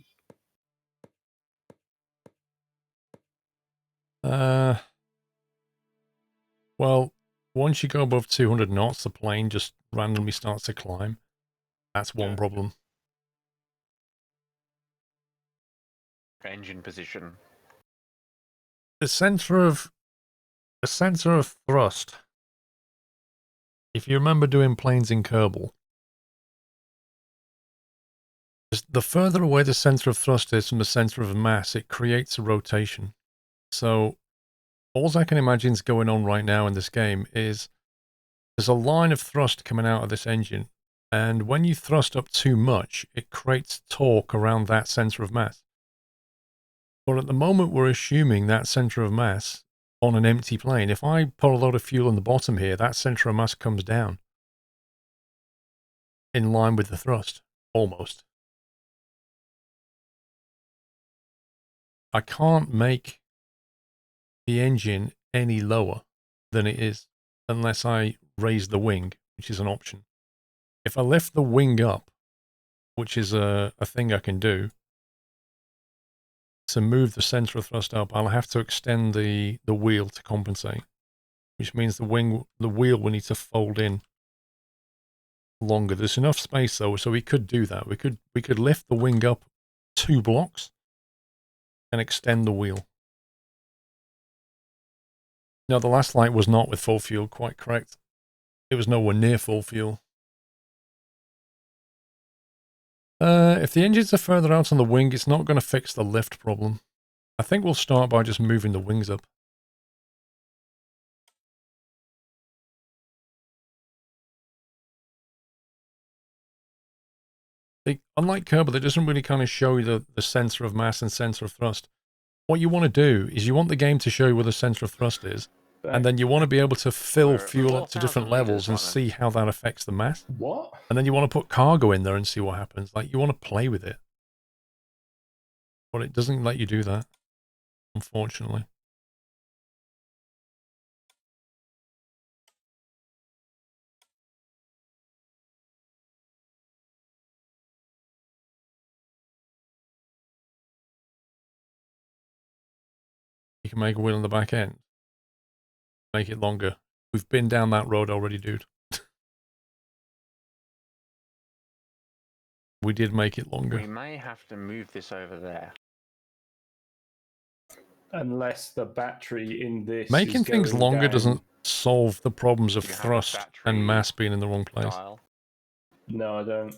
Well, once you go above 200 knots, the plane just randomly starts to climb. That's one problem. Engine position. The center of thrust. If you remember doing planes in Kerbal, the further away the center of thrust is from the center of mass, it creates a rotation. So all I can imagine is going on right now in this game is there's a line of thrust coming out of this engine, and when you thrust up too much, it creates torque around that center of mass. But at the moment, we're assuming that center of mass on an empty plane. If I put a load of fuel in the bottom here, that center of mass comes down in line with the thrust, almost. I can't make the engine any lower than it is unless I raise the wing, which is an option. If I lift the wing up, which is a thing I can do, to move the center of thrust up, I'll have to extend the wheel to compensate, which means the wheel will need to fold in longer. There's enough space though, so we could do that. We could lift the wing up 2 blocks and extend the wheel. Now, the last flight was not with full fuel, quite correct. It was nowhere near full fuel. If the engines are further out on the wing, it's not going to fix the lift problem. I think we'll start by just moving the wings up. Unlike Kerbal, it doesn't really kind of show you the center of mass and center of thrust. What you want to do is you want the game to show you where the center of thrust is, and then you want to be able to fill fuel up to different levels and see how that affects the mass. What? And then you want to put cargo in there and see what happens. Like, you want to play with it. But it doesn't let you do that, unfortunately. You can make a wheel on the back end. Make it longer. We've been down that road already, dude. We did make it longer. We may have to move this over there. Unless the battery in this Making is things going longer down. doesn't solve the problems of You have a thrust battery and mass being in the wrong place. Dial. No, I don't.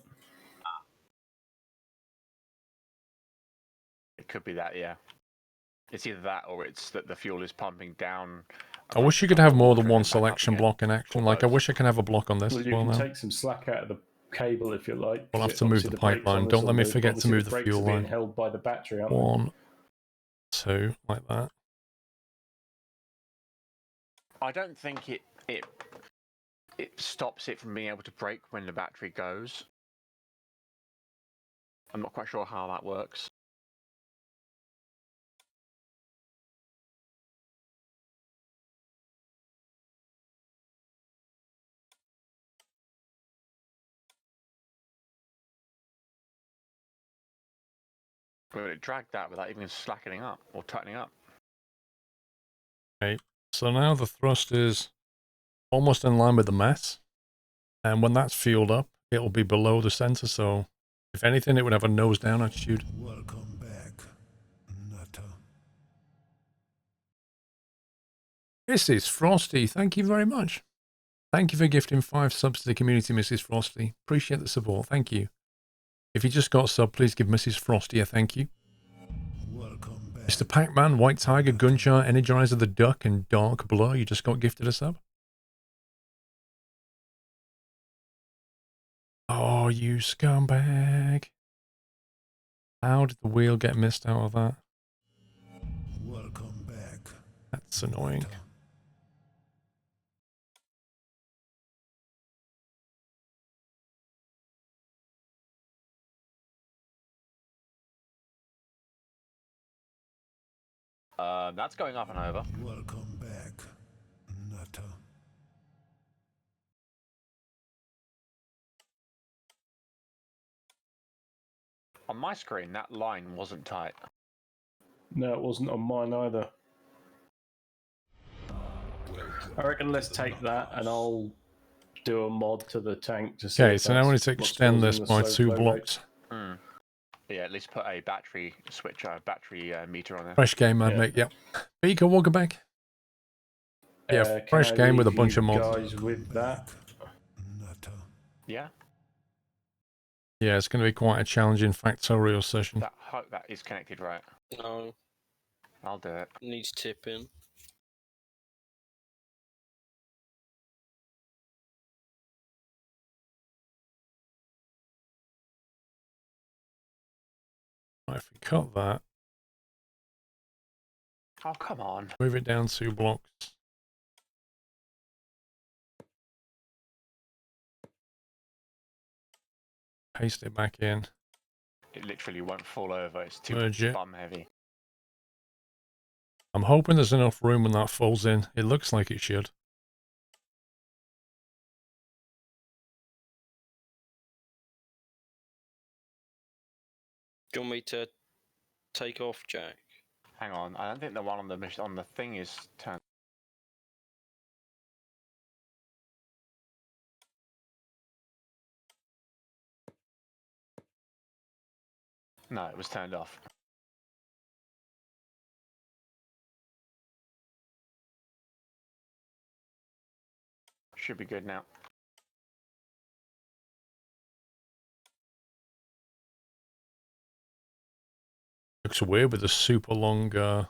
It could be that, yeah. It's either that or it's that the fuel is pumping down. I wish you could have more than one selection block in action. Or Like, I both. wish I can have a block on this Well, as you well can now. take some slack out of the cable if you like. We'll 'cause have to move obviously the brakes on pipeline. this Don't let will me move, forget to obviously move the brakes fuel are being line. held by the battery, aren't they? 1, 2, like that. I don't think it stops it from being able to brake when the battery goes. I'm not quite sure how that works. But it dragged that without even slackening up or tightening up. Okay, so now the thrust is almost in line with the mass. And when that's fueled up, it'll be below the center. So if anything, it would have a nose down attitude. Welcome back, Nutter. This is Frosty. Thank you very much. Thank you for gifting 5 subs to the community, Mrs. Frosty. Appreciate the support. Thank you. If you just got a sub, please give Mrs. Frosty a thank you. Welcome back. Mr. Pac-Man, White Tiger, Gunchar, Energizer the Duck, and Dark Blur, you just got gifted a sub. Oh, you scumbag. How did the wheel get missed out of that? Welcome back. That's annoying. Nutter. That's going up and over. Welcome back, Nutter. On my screen, that line wasn't tight. No, it wasn't on mine either. Welcome. I reckon let's take that and I'll do a mod to the tank to see. Okay, if so now we need that's to what's extend causing this the by slow 2 flow rate. blocks. But yeah, at least put a battery switch, battery meter on there. Fresh game, man, Yeah. mate. Yep. Beaker, welcome back. Yeah, Can fresh I game with a leave bunch you of mods. guys with that. Nutter. Yeah, Yeah, it's going to be quite a challenging factorial session. that is connected right. No, I'll do it. needs tipping. Right, if we cut that, Oh, come on. move it down 2 blocks. Paste it back in. It literally won't fall over. It's too Merge it. bum heavy. I'm hoping there's enough room when that folds in. It looks like it should. Do you want me to take off, Jack? Hang on. I don't think the one on the thing is turned. No, it was turned off. Should be good now. Looks weird with a super long... How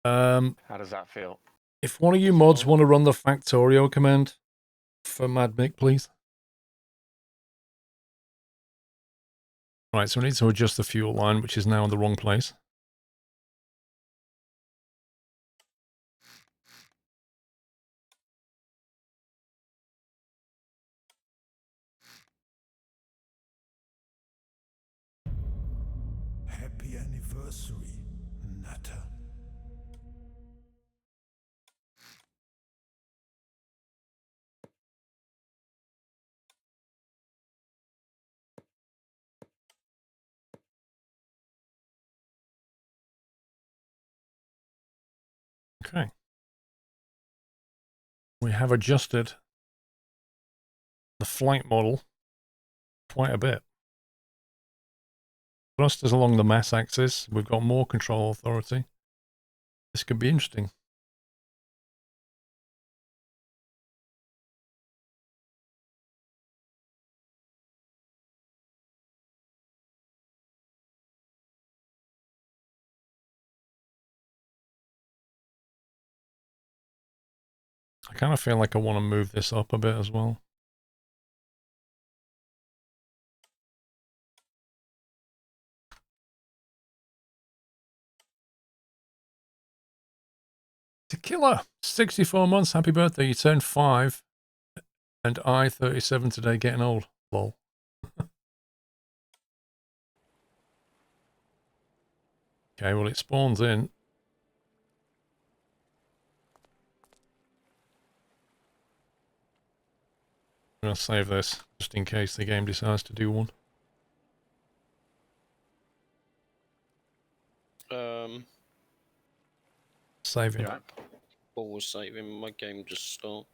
does that feel? If one of you mods want to run the Factorio command for Mad Mick, please. Right, so we need to adjust the fuel line, which is now in the wrong place. Happy anniversary, Nutter. Okay. We have adjusted the flight model quite a bit. Thrusters along the mass axis. We've got more control authority. This could be interesting. I kind of feel like I want to move this up a bit as well. Tequila, 64 months, happy birthday. You turned 5, and I, 37 today, getting old. Lol. Okay, well, it spawns in. I'm going to save this, just in case the game decides to do one. Saving. Yeah. Always saving. My game just stopped.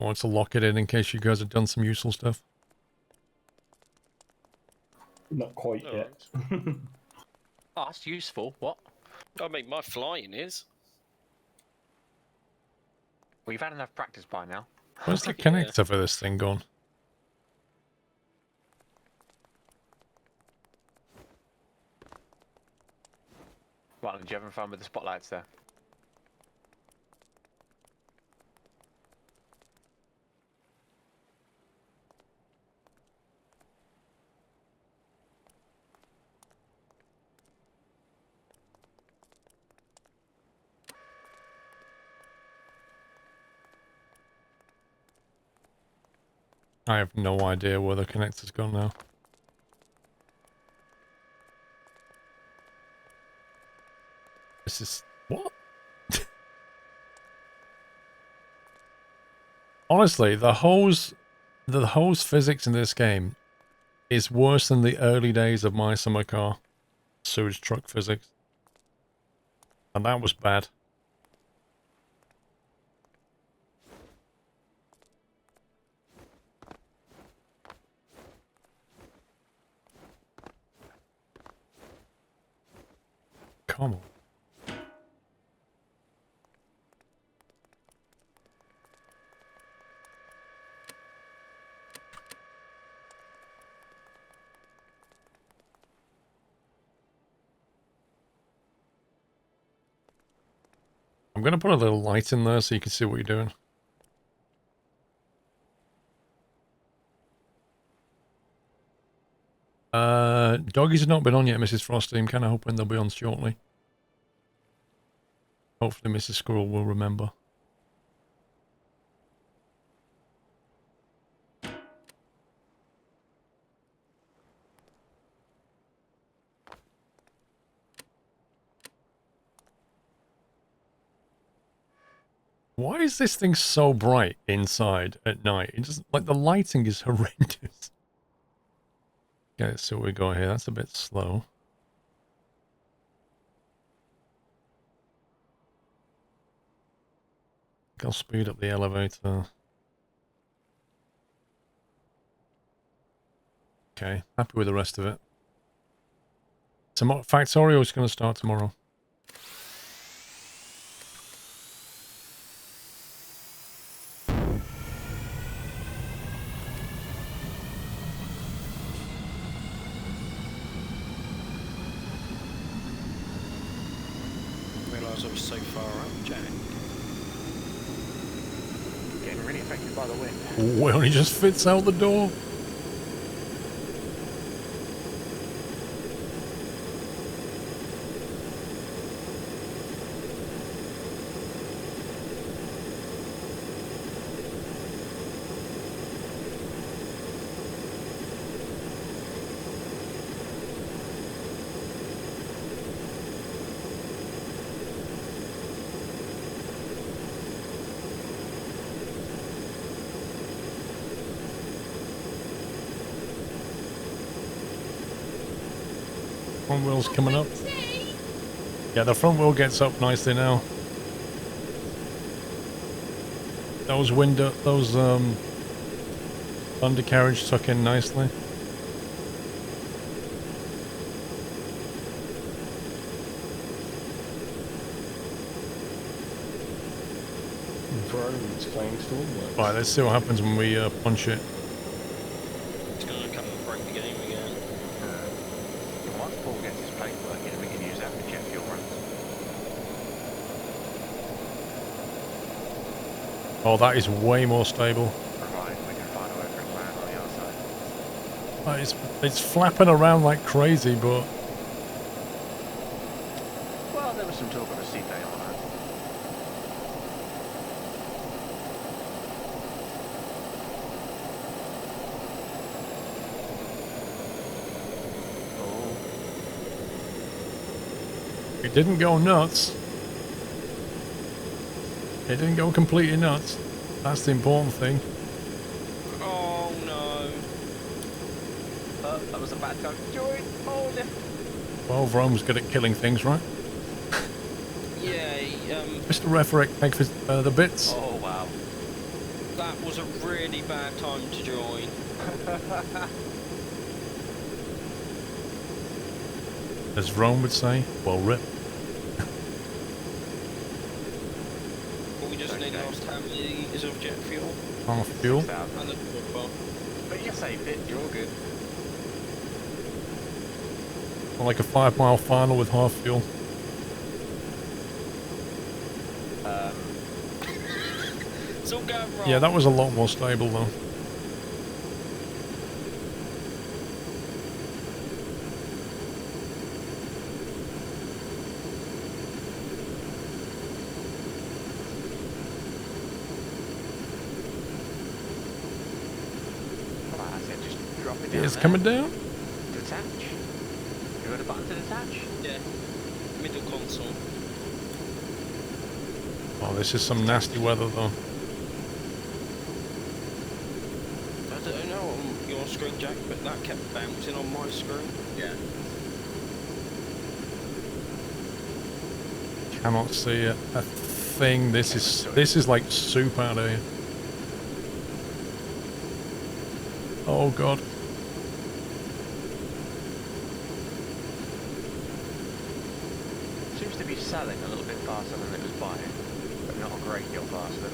I want to lock it in case you guys have done some useful stuff. Not quite yet. Oh, that's useful. What? I mean, my flying is. We've had enough practice by now. Where's the connector for this thing gone? Right, did you having fun with the spotlights there? I have no idea where the connector's gone now. This is... what? Honestly, the hose physics in this game is worse than the early days of my summer car sewage truck physics. And that was bad. Come on. I'm going to put a little light in there so you can see what you're doing. Doggies have not been on yet, Mrs. Frosty. I'm kind of hoping they'll be on shortly. Hopefully Mrs. Squirrel will remember. Why is this thing so bright inside at night? It just, like, the lighting is horrendous. Okay, let's see what we got here. That's a bit slow. I'll speed up the elevator. Okay, happy with the rest of it. Factorio is going to start tomorrow. I was so far up, Jack. Getting really affected by the wind. Well, he just fits out the door. Front wheel's coming up. Yeah, the front wheel gets up nicely now. those undercarriage tuck in nicely. Drones playing Stormworks. Right, let's see what happens when we punch it. It's gonna come and break the game again. Once Paul gets his plate working, we can use that for jet fuel runs. Oh, that is way more stable. Provided we can find a way for it to land on the other side. It's flapping around like crazy, but Well, there was some talk of a seaplane on that. Oh, it didn't go nuts. It didn't go completely nuts. That's the important thing. Oh no. that was a bad time to join. Oh, lift. Well, Rome's good at killing things, right? Yeah, Mr. Referick, thank you for the bits. Oh, wow. that was a really bad time to join. As Rome would say, well, rip. But we just need lost how many litres of jet fuel? Half fuel. 6,000. And a bomb. But you saved it. You're all good. Like a 5-mile final with half fuel. It's all going wrong. Yeah, that was a lot more stable though. Come on, I said just drop it down. It's there. coming down. Detach. You got a button to detach? Yeah. Middle console. Oh, this is some nasty weather though. I don't know on your screen, Jack, but that kept bouncing on my screen. Yeah. Cannot see a thing. This is like soup out here. Oh god. Seems to be selling a little bit faster than it was buying, but not a great deal faster.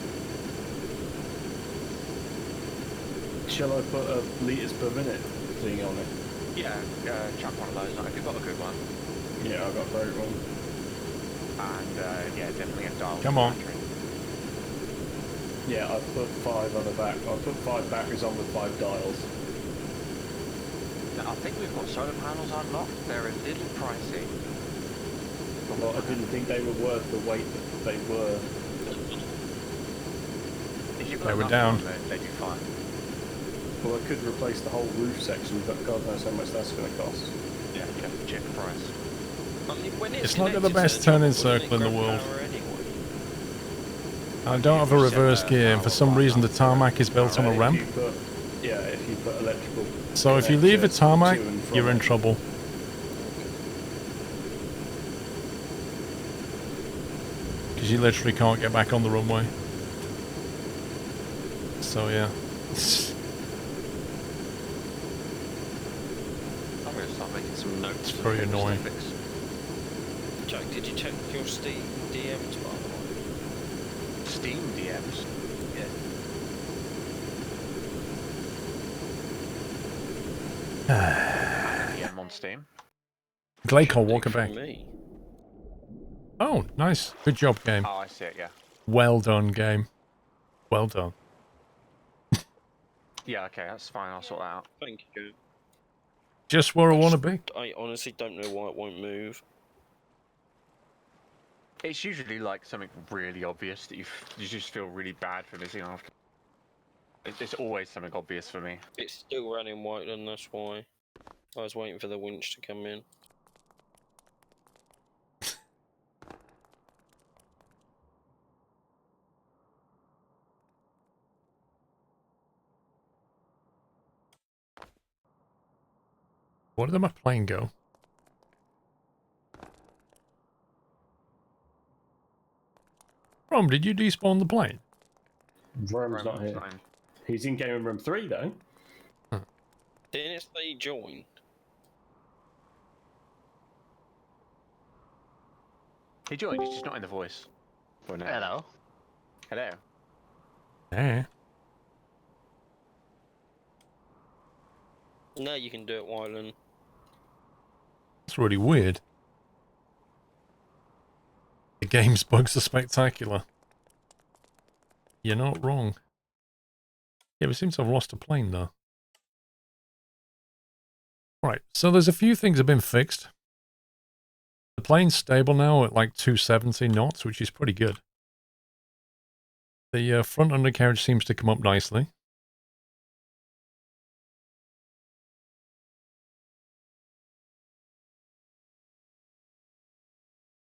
Shall I put a litres per minute thing on it? Yeah, chuck one of those on if you've got a good one. Yeah, I got a great one. And yeah, definitely a dial. Come on. battery. Yeah, I put 5 on the back. I put 5 batteries on with 5 dials. Now, I think we've got solar panels unlocked. They're a little pricey. Well, I didn't think they were worth the weight that they were. If you put They were enough down. on, they'd be fine. Well, I could replace the whole roof section, but God knows how much that's going to cost. Yeah, you have to check the price. I mean, when It's not got the connected best to the turning job, wouldn't circle in it the grab world. power anyway? I don't have a reverse gear, and for some reason the tarmac is built on a If ramp. you put, yeah, if you put electrical. So if you leave a connectors tarmac, to and from you're in it. trouble. Because you literally can't get back on the runway. So yeah. I'm going to start making some notes. for very the annoying. specifics. Jack, did you check your Steam DMs, by the way? Steam DMs. Yeah. DM on Steam. Glaycol, Should do welcome from back. me. Oh, nice. Good job, game. Oh, I see it. Yeah. Well done, game. Well done. Yeah. Okay, that's fine. I'll sort that out. Thank you. Just where I want to be. I honestly don't know why it won't move. It's usually like something really obvious that you just feel really bad for missing after. It's always something obvious for me. It's still running white, and that's why. I was waiting for the winch to come in. Where did my plane go? Rom, did you despawn the plane? Rome's not here. in. He's in game room 3 though. Didn't it say join? He joined, he's just not in the voice. For now. Hello. Hello. Yeah. No, you can do it while in. It's really weird. The game's bugs are spectacular. You're not wrong. Yeah, we seem to have lost a plane though. Right, so there's a few things have been fixed. The plane's stable now at like 270 knots, which is pretty good. The front undercarriage seems to come up nicely.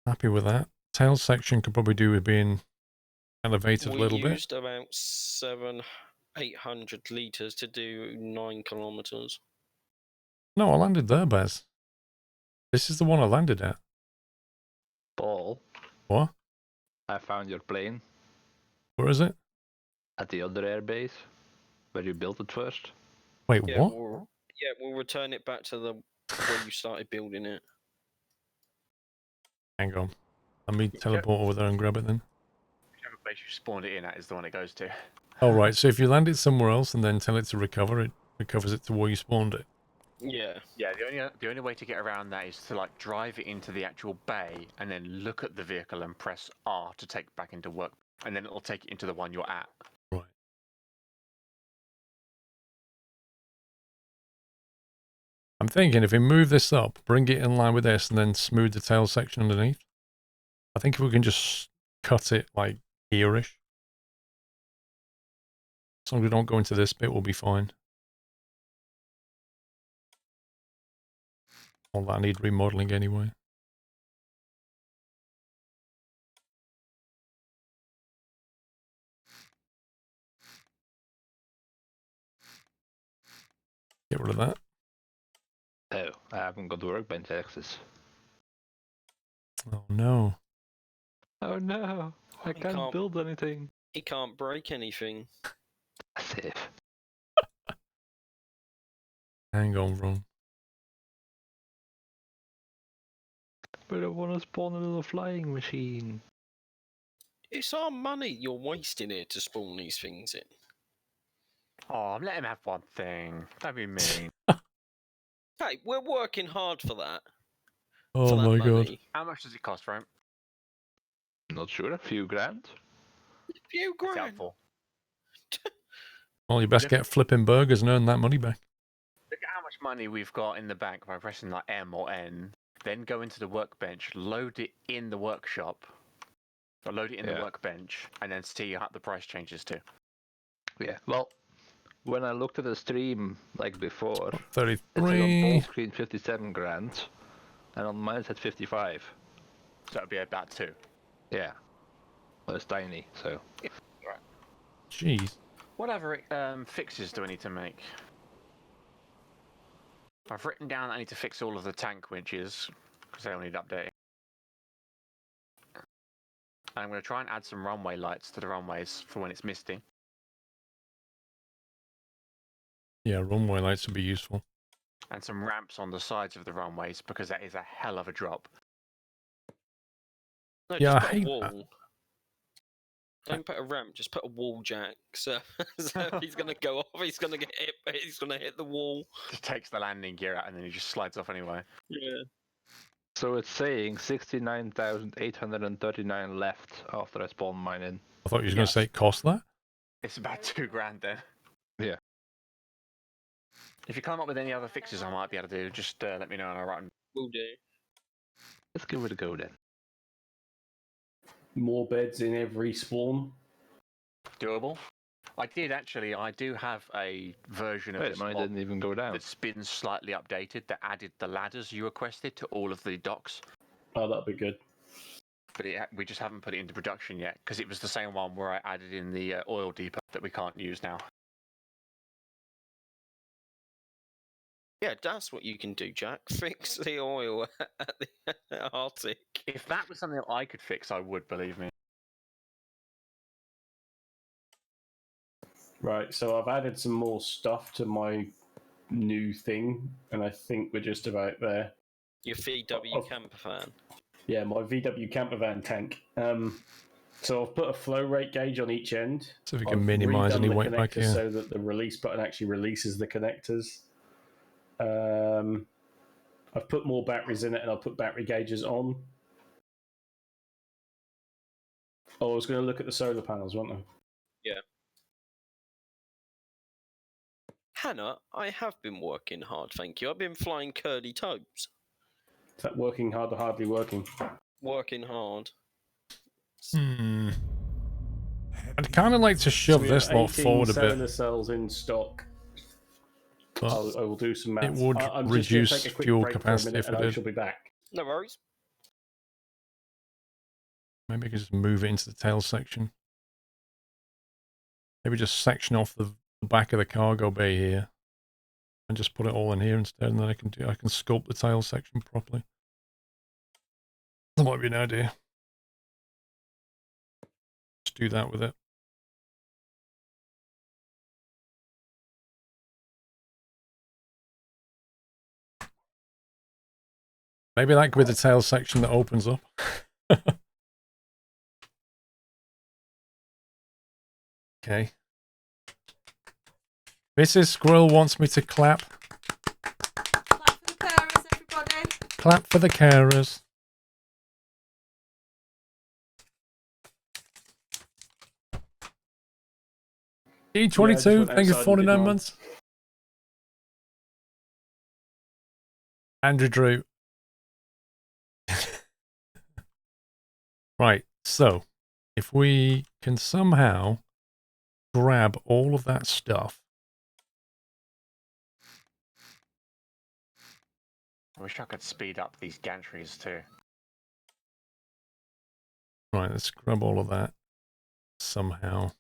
Happy with that. Tail section could probably do with being elevated a little bit. We used about 800 litres to do 9 kilometres. No, I landed there, Bez. This is the one I landed at. Paul, What? I found your plane Where is it? at the other airbase where you built it first. Wait, Yeah, what? we'll return it back to the where you started building it. Hang on. Let me teleport over there and grab it then. Whichever base you spawned it in at is the one it goes to. Oh, right. So if you land it somewhere else and then tell it to recover, it recovers it to where you spawned it. Yeah. Yeah, the only way to get around that is to like drive it into the actual bay and then look at the vehicle and press R to take back into work, and then it'll take it into the one you're at. Right. I'm thinking if we move this up, bring it in line with this, and then smooth the tail section underneath. I think if we can just cut it like here-ish. As long as we don't go into this bit, we'll be fine. All that I need remodeling anyway. Get rid of that. Oh, I haven't got workbench access. Oh no. Oh no, I can't build anything. He can't break anything. Safe. Hang on, Ron. But I want to spawn a little flying machine. It's our money you're wasting here to spawn these things in. Oh, let him have one thing. Don't be mean. Hey, we're working hard for that. Oh my god. How much does it cost, right? Not sure, a few grand. A few grand. Doubtful. Well, you best get flipping burgers and earn that money back. Look at how much money we've got in the bank by pressing like M or N. Then go into the workbench, load it in the workshop, or load it in the workbench, and then see how the price changes to. Yeah, well, when I looked at the stream like before, it said on 33. full screen 57 grand, and on mine it said 55. So it'd be about 2. Yeah, well, it's tiny, so. Right. Jeez. Whatever fixes do I need to make? I've written down that I need to fix all of the tank winches, because they all need updating. I'm going to try and add some runway lights to the runways for when it's misty. Yeah, runway lights would be useful. And some ramps on the sides of the runways, because that is a hell of a drop. No, Yeah, just I put a hate wall. that. Don't put a ramp, just put a wall jack. So he's gonna go off, he's gonna get hit, he's gonna hit the wall. Just takes the landing gear out and then he just slides off anyway. Yeah. So it's saying 69,839 left after I spawn mine in. I thought you were going to say it cost that. It's about 2 grand then. Yeah. If you come up with any other fixes I might be able to do, just let me know and I'll write them. Will do. Let's give it a go then. More beds in every spawn. Doable. I do have a version of Wait, this mine mod didn't even go down. that's been slightly updated that added the ladders you requested to all of the docks. Oh, that'd be good. But we just haven't put it into production yet because it was the same one where I added in the oil depot that we can't use now. Yeah, that's what you can do, Jack. Fix the oil at the Arctic. If that was something that I could fix, I would, believe me. Right, so I've added some more stuff to my new thing, and I think we're just about there. Your VW camper van. Yeah, my VW camper van tank. So I've put a flow rate gauge on each end. So we can minimise any weight back here. So that the release button actually releases the connectors. I've put more batteries in it, and I'll put battery gauges on. Oh, I was going to look at the solar panels, wasn't I? Yeah. Hannah, I have been working hard, thank you. I've been flying curly toes. Is that working hard or hardly working? Working hard. I'd kind of like to shove this lot forward a bit. Solar cells in stock. I will do some maths. It would reduce fuel capacity if it did. I shall be back. No worries. Maybe I could just move it into the tail section. Maybe just section off the back of the cargo bay here, and just put it all in here instead, and then I can sculpt the tail section properly. That might be an idea. Just do that with it. Maybe like with the tail section that opens up. Okay. Mrs. Squirrel wants me to clap. Clap for the carers, everybody. Clap for the carers. E22, thank you for 49 months. Andrew Drew. Right, so if we can somehow grab all of that stuff. I wish I could speed up these gantries too. Right, let's grab all of that somehow.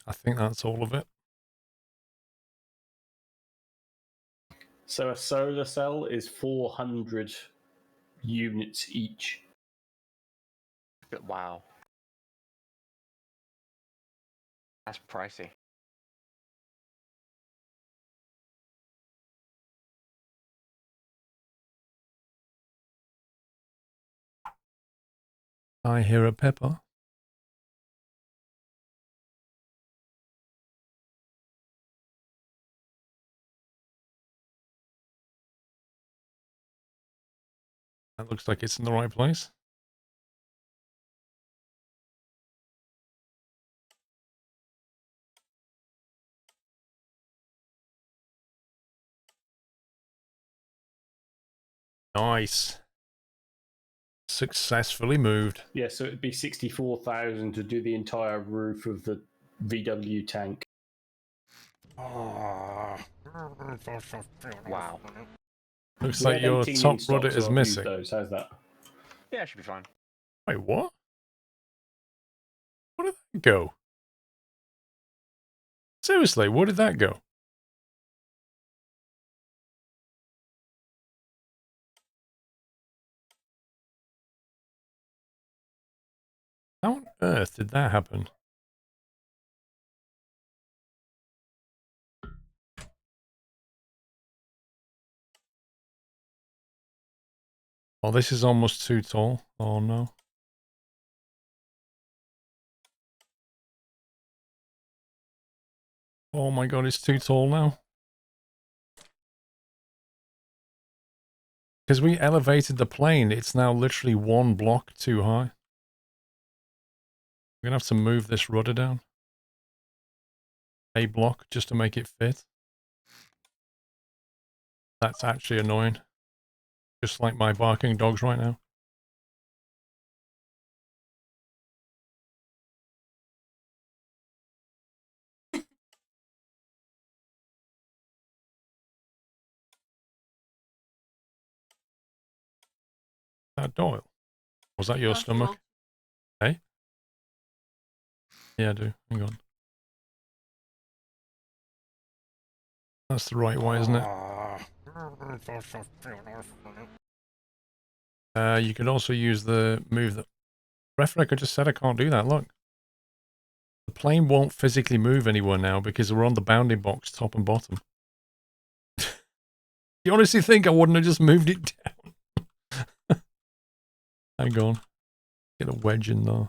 I think that's all of it. So a solar cell is 400 units each. Wow. That's pricey. I hear a pepper. That looks like it's in the right place. Nice. Successfully moved. Yeah, so it'd be 64,000 to do the entire roof of the VW tank. Wow. Looks like your top rudder is missing. How's that? Yeah, it should be fine. Wait, what? Where did that go? Seriously, where did that go? How on earth did that happen? Oh, this is almost too tall. Oh no. Oh my god, it's too tall now. Because we elevated the plane, it's now literally one block too high. We're gonna have to move this rudder down. A block just to make it fit. That's actually annoying. Just like my barking dogs right now. That Doyle? Was that your stomach? Hey? Yeah, I do. Hang on. That's the right way, isn't it? You could also use the move that Refrec just said I can't do that. Look. The plane won't physically move anywhere now because we're on the bounding box, top and bottom. You honestly think I wouldn't have just moved it down? Hang on. Get a wedge in there.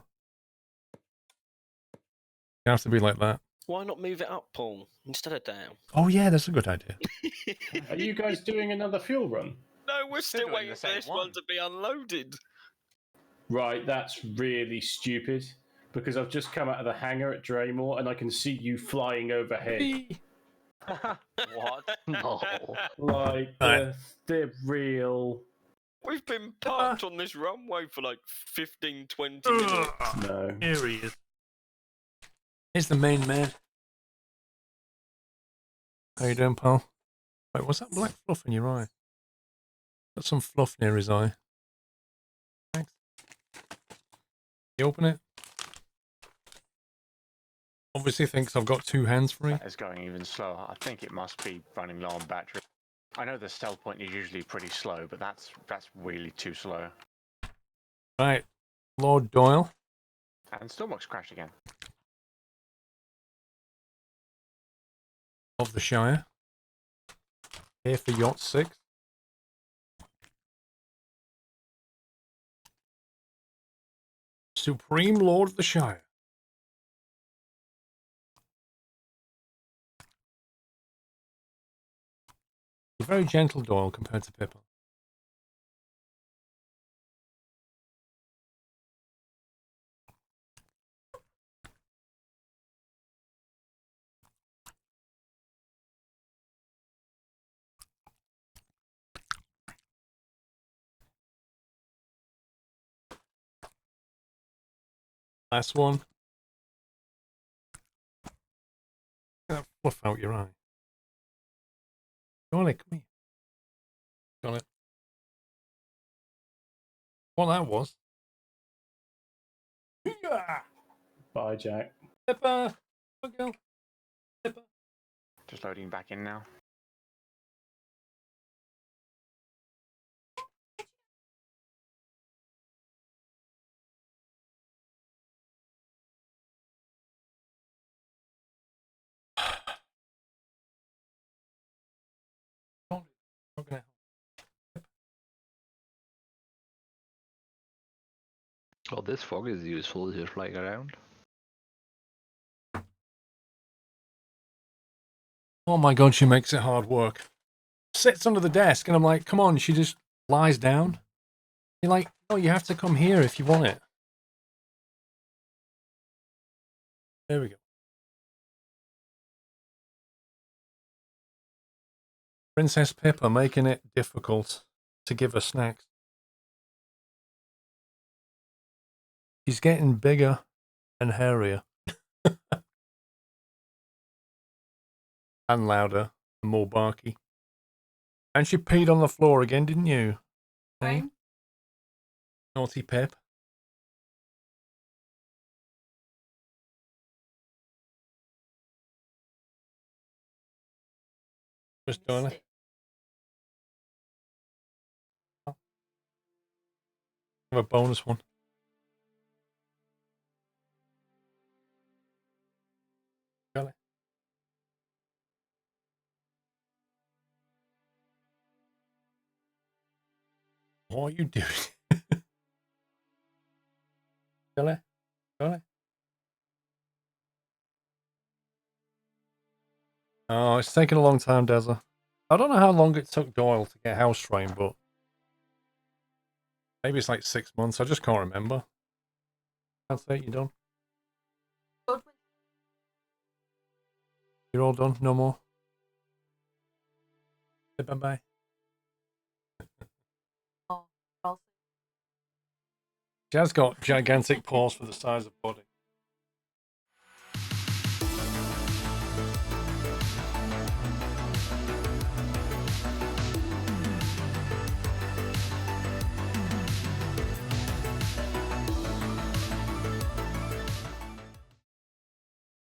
It has to be like that. Why not move it up, Paul, instead of down? Oh yeah, that's a good idea. Are you guys doing another fuel run? No, we're still doing waiting the for same this one one. to be unloaded. Right, that's really stupid. Because I've just come out of the hangar at Draymore and I can see you flying overhead. What? No. Like, Right. they're real. We've been parked on this runway for like 15, 20 minutes. No. Here he is. Here's the main man. How you doing, pal? Wait, what's that black fluff in your eye? Got some fluff near his eye. Thanks. You open it? Obviously thinks I've got two hands free. That is going even slower. I think it must be running low on battery. I know the sell point is usually pretty slow, but that's really too slow. Right. Lord Doyle. And Stormworks crashed again. Of the Shire. Here for Yacht 6. Supreme Lord of the Shire. He's very gentle, Doyle, compared to Pippa. Last one. Get that fluff out your eye. Go on it, come here. Got it. What that was. Bye, Jack. Pippa! Come on, girl. Pippa. Just loading back in now. Okay. Well, this fog is useful if you're flying around. Oh my god, she makes it hard work. Sits under the desk and I'm like, come on, she just lies down. You're like, oh, you have to come here if you want it. There we go. Princess Pippa making it difficult to give her snacks. She's getting bigger and hairier. And louder and more barky. And she peed on the floor again, didn't you? Hey? Naughty Pip. Just doing it. Have a bonus one. Got it. What are you doing? Got it? Got it? Oh, it's taken a long time, Dezza. I don't know how long it took Doyle to get house trained, but maybe it's like 6 months. I just can't remember. That's it, you done? You're all done? No more? Say bye-bye. She has got gigantic paws for the size of body.